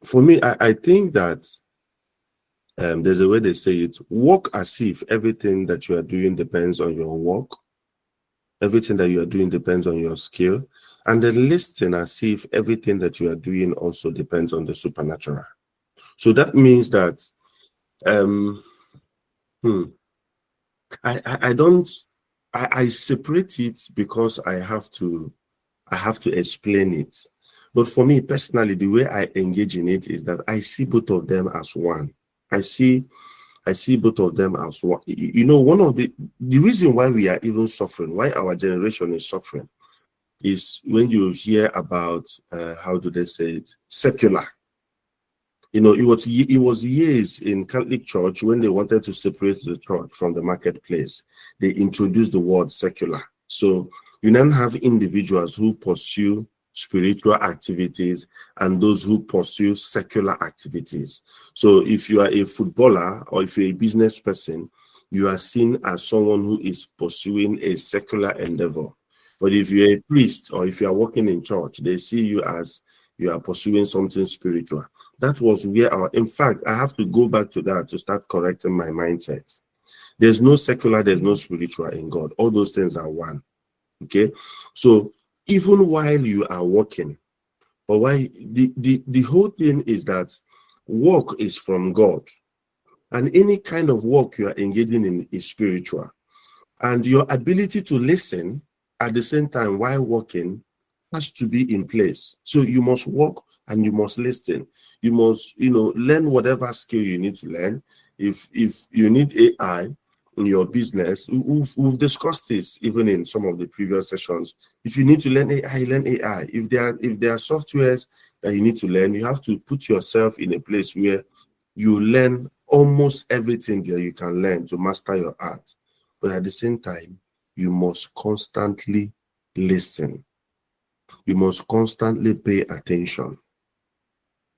for me, I think that there's a way they say it: walk as if everything that you are doing depends on your work, everything that you are doing depends on your skill, and then listen as if everything that you are doing also depends on the supernatural. So that means that um I don't I separate it because I have to explain it. But for me personally, the way I engage in it is that I see both of them as one. I see both of them as one. One of the reason why we are even suffering, why our generation is suffering, is when you hear about how do they say it, secular. It was years in Catholic Church when they wanted to separate the church from the marketplace. They introduced the word secular. So you then have individuals who pursue spiritual activities and those who pursue secular activities. So if you are a footballer or if you're a business person, you are seen as someone who is pursuing a secular endeavor. But if you're a priest or if you are working in church, they see you as you are pursuing something spiritual. That was where in fact, I have to go back to that to start correcting my mindset. There's no secular, there's no spiritual in God. All those things are one. Okay. So even while you are working, or why the whole thing is that Work is from God. And any kind of work you are engaging in is spiritual. And your ability to listen at the same time while working has to be in place. So you must work and you must listen. You must, learn whatever skill you need to learn. If you need AI in your business, we've discussed this even in some of the previous sessions. If you need to learn AI, learn AI. If there are softwares that you need to learn, you have to put yourself in a place where you learn almost everything that you can learn to master your art. But at the same time, you must constantly listen. You must constantly pay attention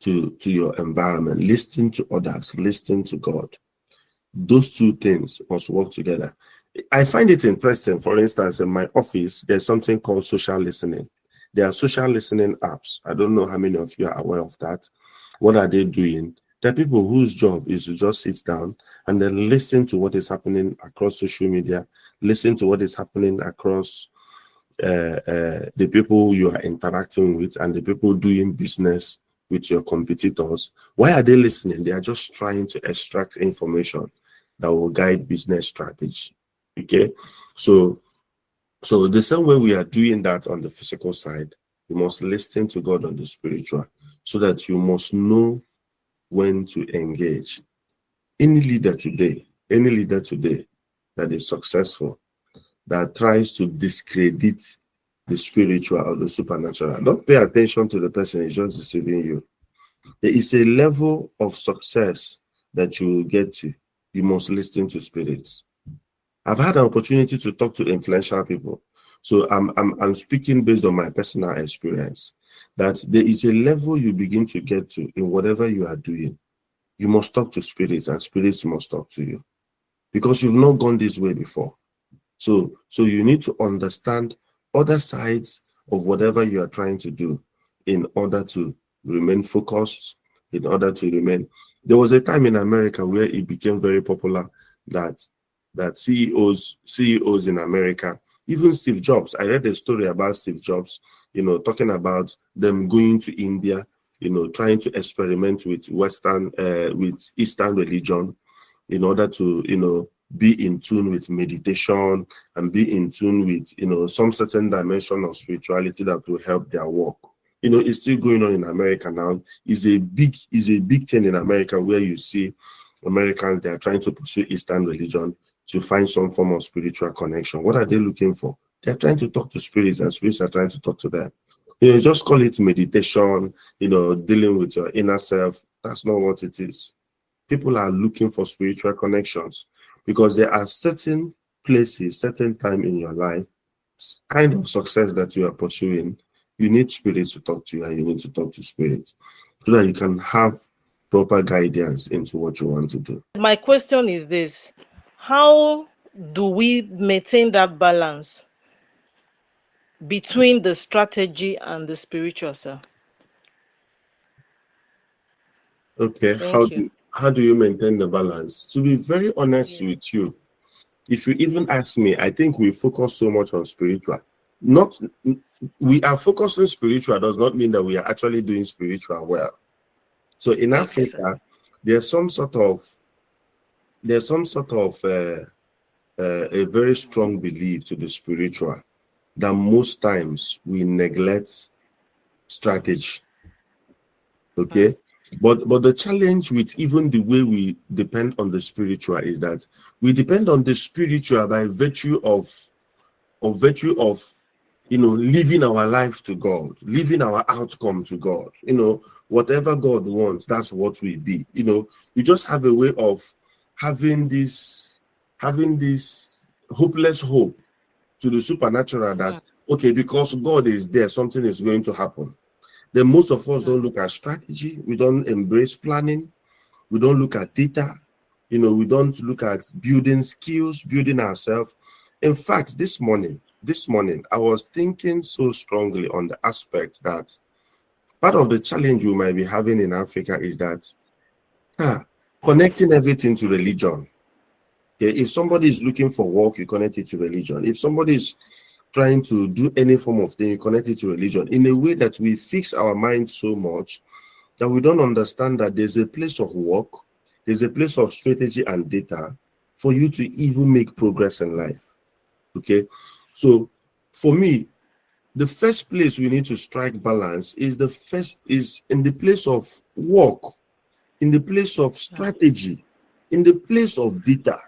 to your environment, listen to others, listen to God. Those two things must work together. I find it interesting, for instance, in my office, there's something called social listening. There are social listening apps. I don't know how many of you are aware of that. What are they doing? There are people whose job is to just sit down and then listen to what is happening across social media, listen to what is happening across the people you are interacting with and the people doing business with your competitors. Why are they listening? They are just trying to extract information that will guide business strategy. Okay, so the same way we are doing that on the physical side, you must listen to God on the spiritual, so that you must know when to engage. Any leader today that is successful, that tries to discredit the spiritual or the supernatural, don't pay attention to the person, is just deceiving you. There is a level of success that you will get to. You must listen to spirits. I've had an opportunity to talk to influential people. So I'm speaking based on my personal experience, that there is a level you begin to get to in whatever you are doing. You must talk to spirits and spirits must talk to you, because you've not gone this way before. So you need to understand other sides of whatever you are trying to do in order to remain focused, in order to remain. There was a time in America where it became very popular that CEOs in America, even Steve Jobs. I read a story about Steve Jobs, talking about them going to India, trying to experiment with with Eastern religion in order to, be in tune with meditation and be in tune with, some certain dimension of spirituality that will help their work. It's still going on in America now. It's a big thing in America where you see Americans, they are trying to pursue Eastern religion to find some form of spiritual connection. What are they looking for? They're trying to talk to spirits and spirits are trying to talk to them. Just call it meditation, dealing with your inner self. That's not what it is. People are looking for spiritual connections because there are certain places, certain time in your life, kind of success that you are pursuing. You need spirits to talk to you and you need to talk to spirits so that you can have proper guidance into what you want to do. My question is this: how do we maintain that balance between the strategy and the spiritual, sir? Okay, Thank you. how do you maintain the balance? To be very honest with you, if you even ask me, I think we focus so much on spiritual. We are focusing spiritual does not mean that we are actually doing spiritual well. So in Africa, there's some sort of a very strong belief to the spiritual that most times we neglect strategy. Okay. But the challenge with even the way we depend on the spiritual is that we depend on the spiritual by virtue of living our life to God, living our outcome to God. Whatever God wants, that's what we be. We just have a way of having this hopeless hope to the supernatural that okay, because God is there, something is going to happen. Then most of us don't look at strategy. We don't embrace planning. We don't look at data. We don't look at building skills, building ourselves. In fact, this morning, I was thinking so strongly on the aspect that part of the challenge we might be having in Africa is that connecting everything to religion. Okay, if somebody is looking for work, you connect it to religion. If somebody is trying to do any form of thing, you connect it to religion in a way that we fix our mind so much that we don't understand that there's a place of work, there's a place of strategy and data for you to even make progress in life. Okay, so for me, the first place we need to strike balance is in the place of work, in the place of strategy, in the place of data.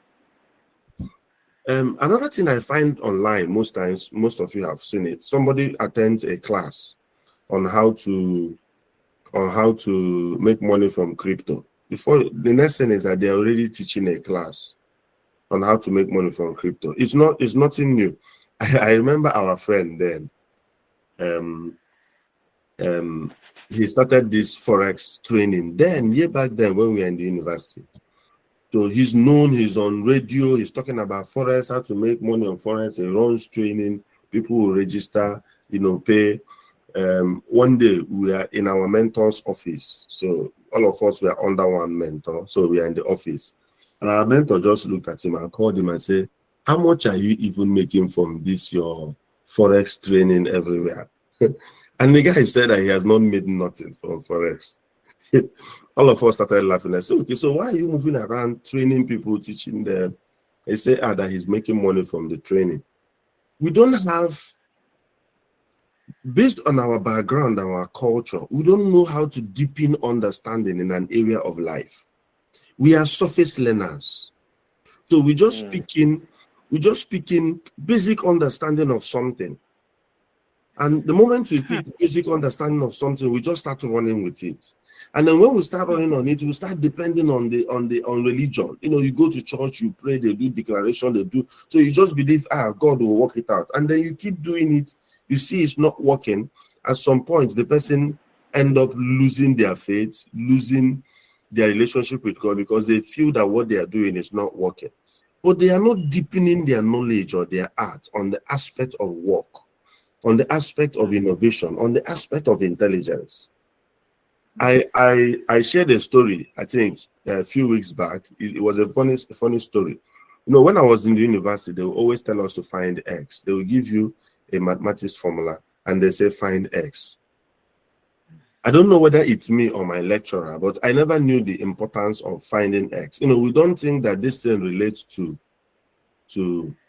Another thing I find online most times, most of you have seen it. Somebody attends a class on how to make money from crypto. Before the next thing is that they're already teaching a class on how to make money from crypto. It's nothing new. I remember our friend then. He started this forex training then, year back then when we were in the university. So he's known, he's on radio, he's talking about forex, how to make money on forex. He runs training, people will register, pay. One day we are in our mentor's office. So all of us were under one mentor. So we are in the office. And our mentor just looked at him and called him and said, "How much are you even making from this, your forex training everywhere?" And the guy said that he has not made nothing from forex. All of us started laughing. I said, "Okay, so why are you moving around training people, teaching them?" He said, that he's making money from the training. We don't have, based on our background, our culture, we don't know how to deepen understanding in an area of life. We are surface learners. So we just speaking basic understanding of something. And the moment we pick basic understanding of something, we just start running with it. And then when we start running on it, we start depending on religion. You go to church, you pray, they do declaration, they do. So you just believe, God will work it out. And then you keep doing it. You see it's not working. At some point, the person end up losing their faith, losing their relationship with God because they feel that what they are doing is not working. But they are not deepening their knowledge or their art on the aspect of work, on the aspect of innovation, on the aspect of intelligence. I shared a story, I think, a few weeks back. It was a funny story. When I was in the university, they will always tell us to find X. They will give you a mathematics formula and they say find X. I don't know whether it's me or my lecturer, but I never knew the importance of finding X. We don't think that this thing relates to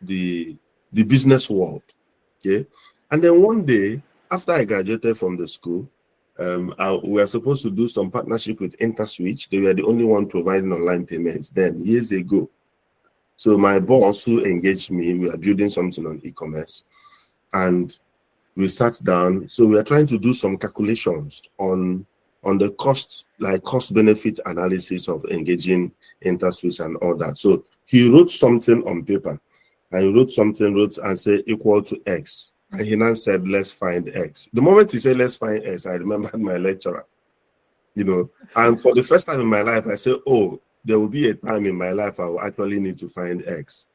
the business world. Okay. And then one day, after I graduated from the school, we were supposed to do some partnership with InterSwitch. They were the only one providing online payments then, years ago. So my boss who engaged me, we were building something on e-commerce. And we sat down. So we are trying to do some calculations on the cost benefit analysis of engaging InterSwitch and all that. So he wrote something on paper. And he wrote and said equal to X. And he now said, let's find X. The moment he said, let's find X, I remembered my lecturer. And for the first time in my life, I said, oh, there will be a time in my life I will actually need to find X.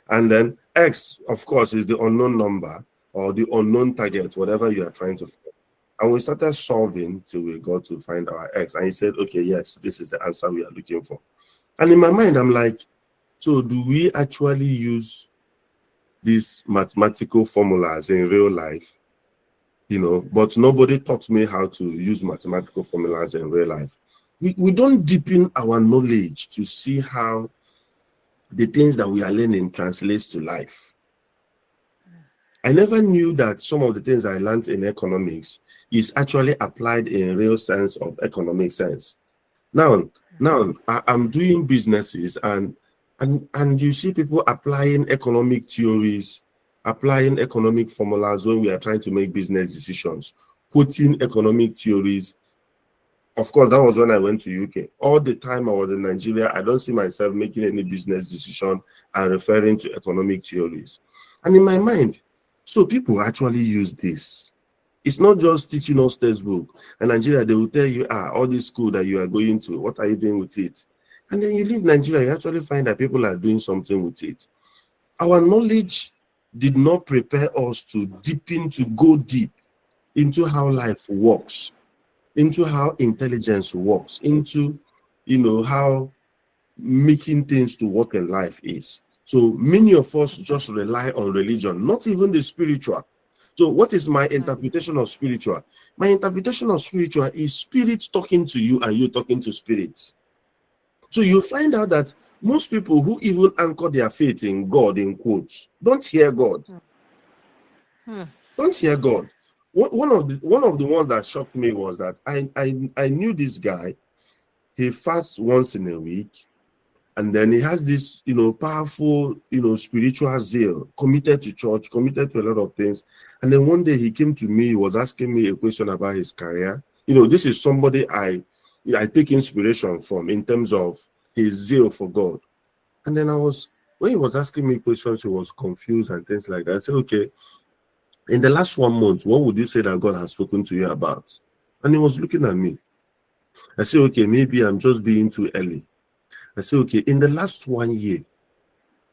And then X, of course, is the unknown number or the unknown target, whatever you are trying to find. And we started solving till we got to find our X. And he said, okay, yes, this is the answer we are looking for. And in my mind, I'm like, so do we actually use these mathematical formulas in real life? But nobody taught me how to use mathematical formulas in real life. We don't deepen our knowledge to see how the things that we are learning translates to life. I never knew that some of the things I learned in economics is actually applied in real sense of economic sense. Now I'm doing businesses and you see people applying economic theories, applying economic formulas when we are trying to make business decisions, quoting economic theories. Of course, that was when I went to UK. All the time I was in Nigeria, I don't see myself making any business decision and referring to economic theories. And in my mind, so people actually use this. It's not just teaching us textbook. In Nigeria, they will tell you, all this school that you are going to, what are you doing with it? And then you leave Nigeria, you actually find that people are doing something with it. Our knowledge did not prepare us to go deep into how life works, into how intelligence works, into, how making things to work in life is. So many of us just rely on religion, not even the spiritual. So what is my interpretation of spiritual? My interpretation of spiritual is spirit talking to you and you talking to spirits. So you find out that most people who even anchor their faith in God, in quotes, don't hear God. Don't hear God. One of the ones that shocked me was that I knew this guy. He fasts once in a week, and then he has this, powerful, spiritual zeal, committed to church, committed to a lot of things. And then one day he came to me, he was asking me a question about his career. This is somebody I take inspiration from in terms of his zeal for God. And then when he was asking me questions, he was confused and things like that. I said, okay, in the last 1 month, what would you say that God has spoken to you about? And he was looking at me. I said, okay, maybe I'm just being too early. I said, okay, in the last 1 year,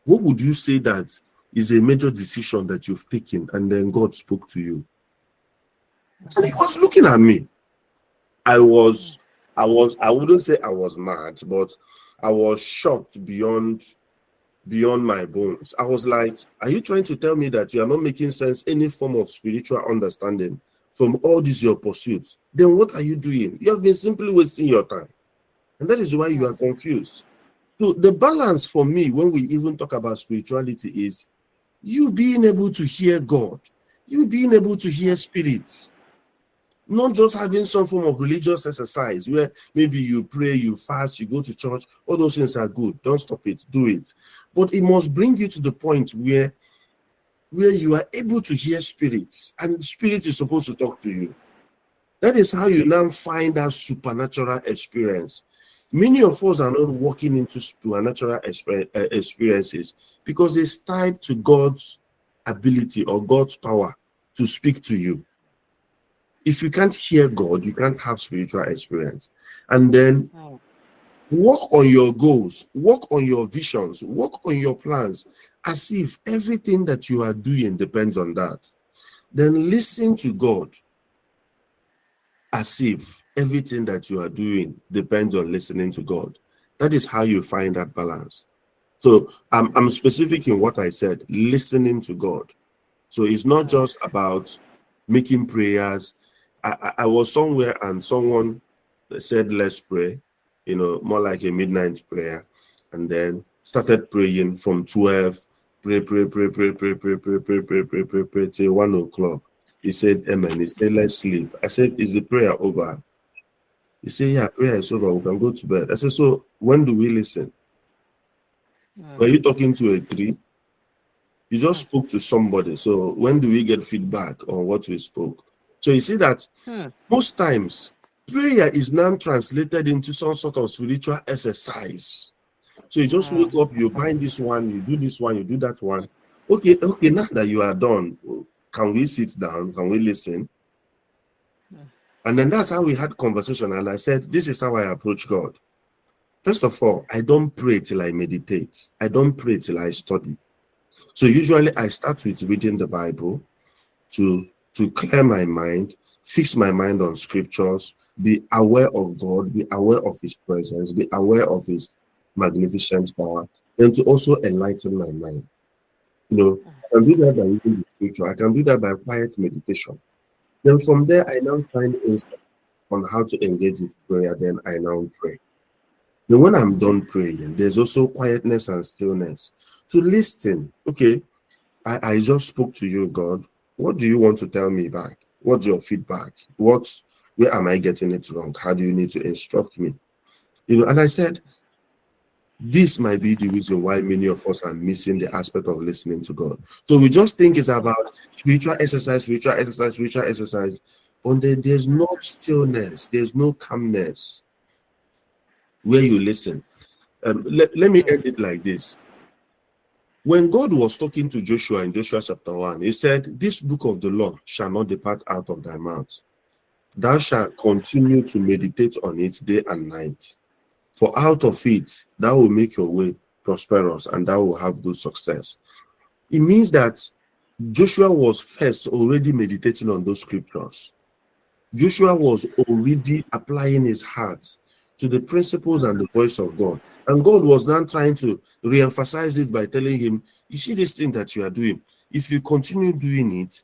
what would you say that is a major decision that you've taken and then God spoke to you? And he was looking at me. I wouldn't say I was mad, but I was shocked beyond my bones. I was like, are you trying to tell me that you are not making sense any form of spiritual understanding from all these your pursuits? Then what are you doing? You have been simply wasting your time. And that is why you are confused. So the balance for me when we even talk about spirituality is you being able to hear God, you being able to hear spirits, not just having some form of religious exercise where maybe you pray, you fast, you go to church. All those things are good. Don't stop it. Do it. But it must bring you to the point where you are able to hear spirits, and spirit is supposed to talk to you. That is how you now find that supernatural experience. Many of us are not walking into supernatural experiences because it's tied to God's ability or God's power to speak to you. If you can't hear God, you can't have spiritual experience. And then work on your goals, work on your visions, work on your plans, as if everything that you are doing depends on that. Then listen to God as if everything that you are doing depends on listening to God. That is how you find that balance. So I'm specific in what I said, listening to God. So it's not just about making prayers. I was somewhere and someone said, let's pray, more like a midnight prayer, and then started praying from 12, pray till 1 o'clock. He said, amen. He said, let's sleep. I said, is the prayer over? He said, yeah, prayer is over. We can go to bed. I said, so when do we listen? Were you talking to a tree? You just spoke to somebody. So when do we get feedback on what we spoke? So you see that most times prayer is now translated into some sort of spiritual exercise. So you just wake up, you bind this one, you do this one, you do that one. Okay, now that you are done, can we sit down? Can we listen? And then that's how we had conversation. And I said, this is how I approach God. First of all, I don't pray till I meditate. I don't pray till I study. So usually I start with reading the Bible to clear my mind, fix my mind on scriptures, be aware of God, be aware of his presence, be aware of his magnificent power, and to also enlighten my mind. I can do that by reading the scripture. I can do that by quiet meditation. Then from there, I now find insight on how to engage with prayer. Then I now pray. Then when I'm done praying, there's also quietness and stillness to listen. Okay, I just spoke to you, God. What do you want to tell me back? What's your feedback? Where am I getting it wrong? How do you need to instruct me? And I said, this might be the reason why many of us are missing the aspect of listening to God. So we just think it's about spiritual exercise, but then there's no stillness, there's no calmness where you listen. Let me end it like this. When God was talking to Joshua in Joshua chapter 1, he said, this book of the law shall not depart out of thy mouth. Thou shalt continue to meditate on it day and night. For out of it, thou will make your way prosperous and thou will have good success. It means that Joshua was first already meditating on those scriptures. Joshua was already applying his heart to the principles and the voice of God. And God was now trying to re-emphasize it by telling him, you see this thing that you are doing, if you continue doing it,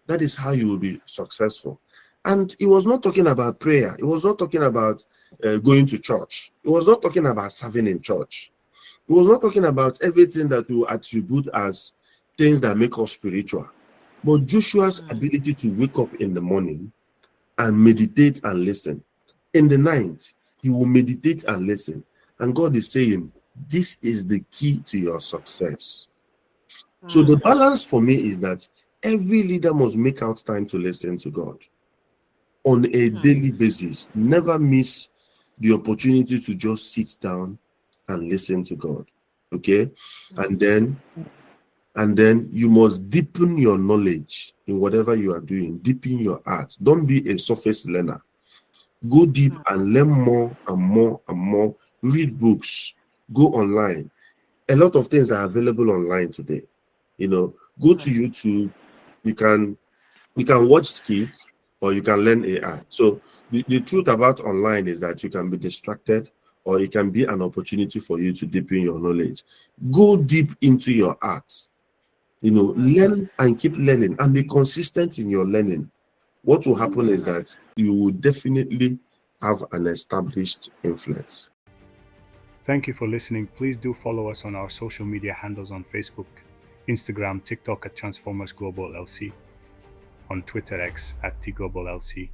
That is how you will be successful. And he was not talking about prayer. He was not talking about going to church. He was not talking about serving in church. He was not talking about everything that we attribute as things that make us spiritual. But Joshua's ability to wake up in the morning and meditate and listen. In the night, he will meditate and listen. And God is saying, this is the key to your success. So the balance for me is that every leader must make out time to listen to God on a daily basis. Never miss the opportunity to just sit down and listen to God. Okay? And then you must deepen your knowledge in whatever you are doing. Deepen your art. Don't be a surface learner. Go deep and learn more and more and more. Read books. Go online. A lot of things are available online today. Go to YouTube. You can watch skits or you can learn AI. So the truth about online is that you can be distracted or it can be an opportunity for you to deepen your knowledge. Go deep into your art. Learn and keep learning and be consistent in your learning. What will happen is that you will definitely have an established influence. Thank you for listening. Please do follow us on our social media handles on Facebook, Instagram, TikTok at Transformers Global LC, on Twitter X at TGlobalLC,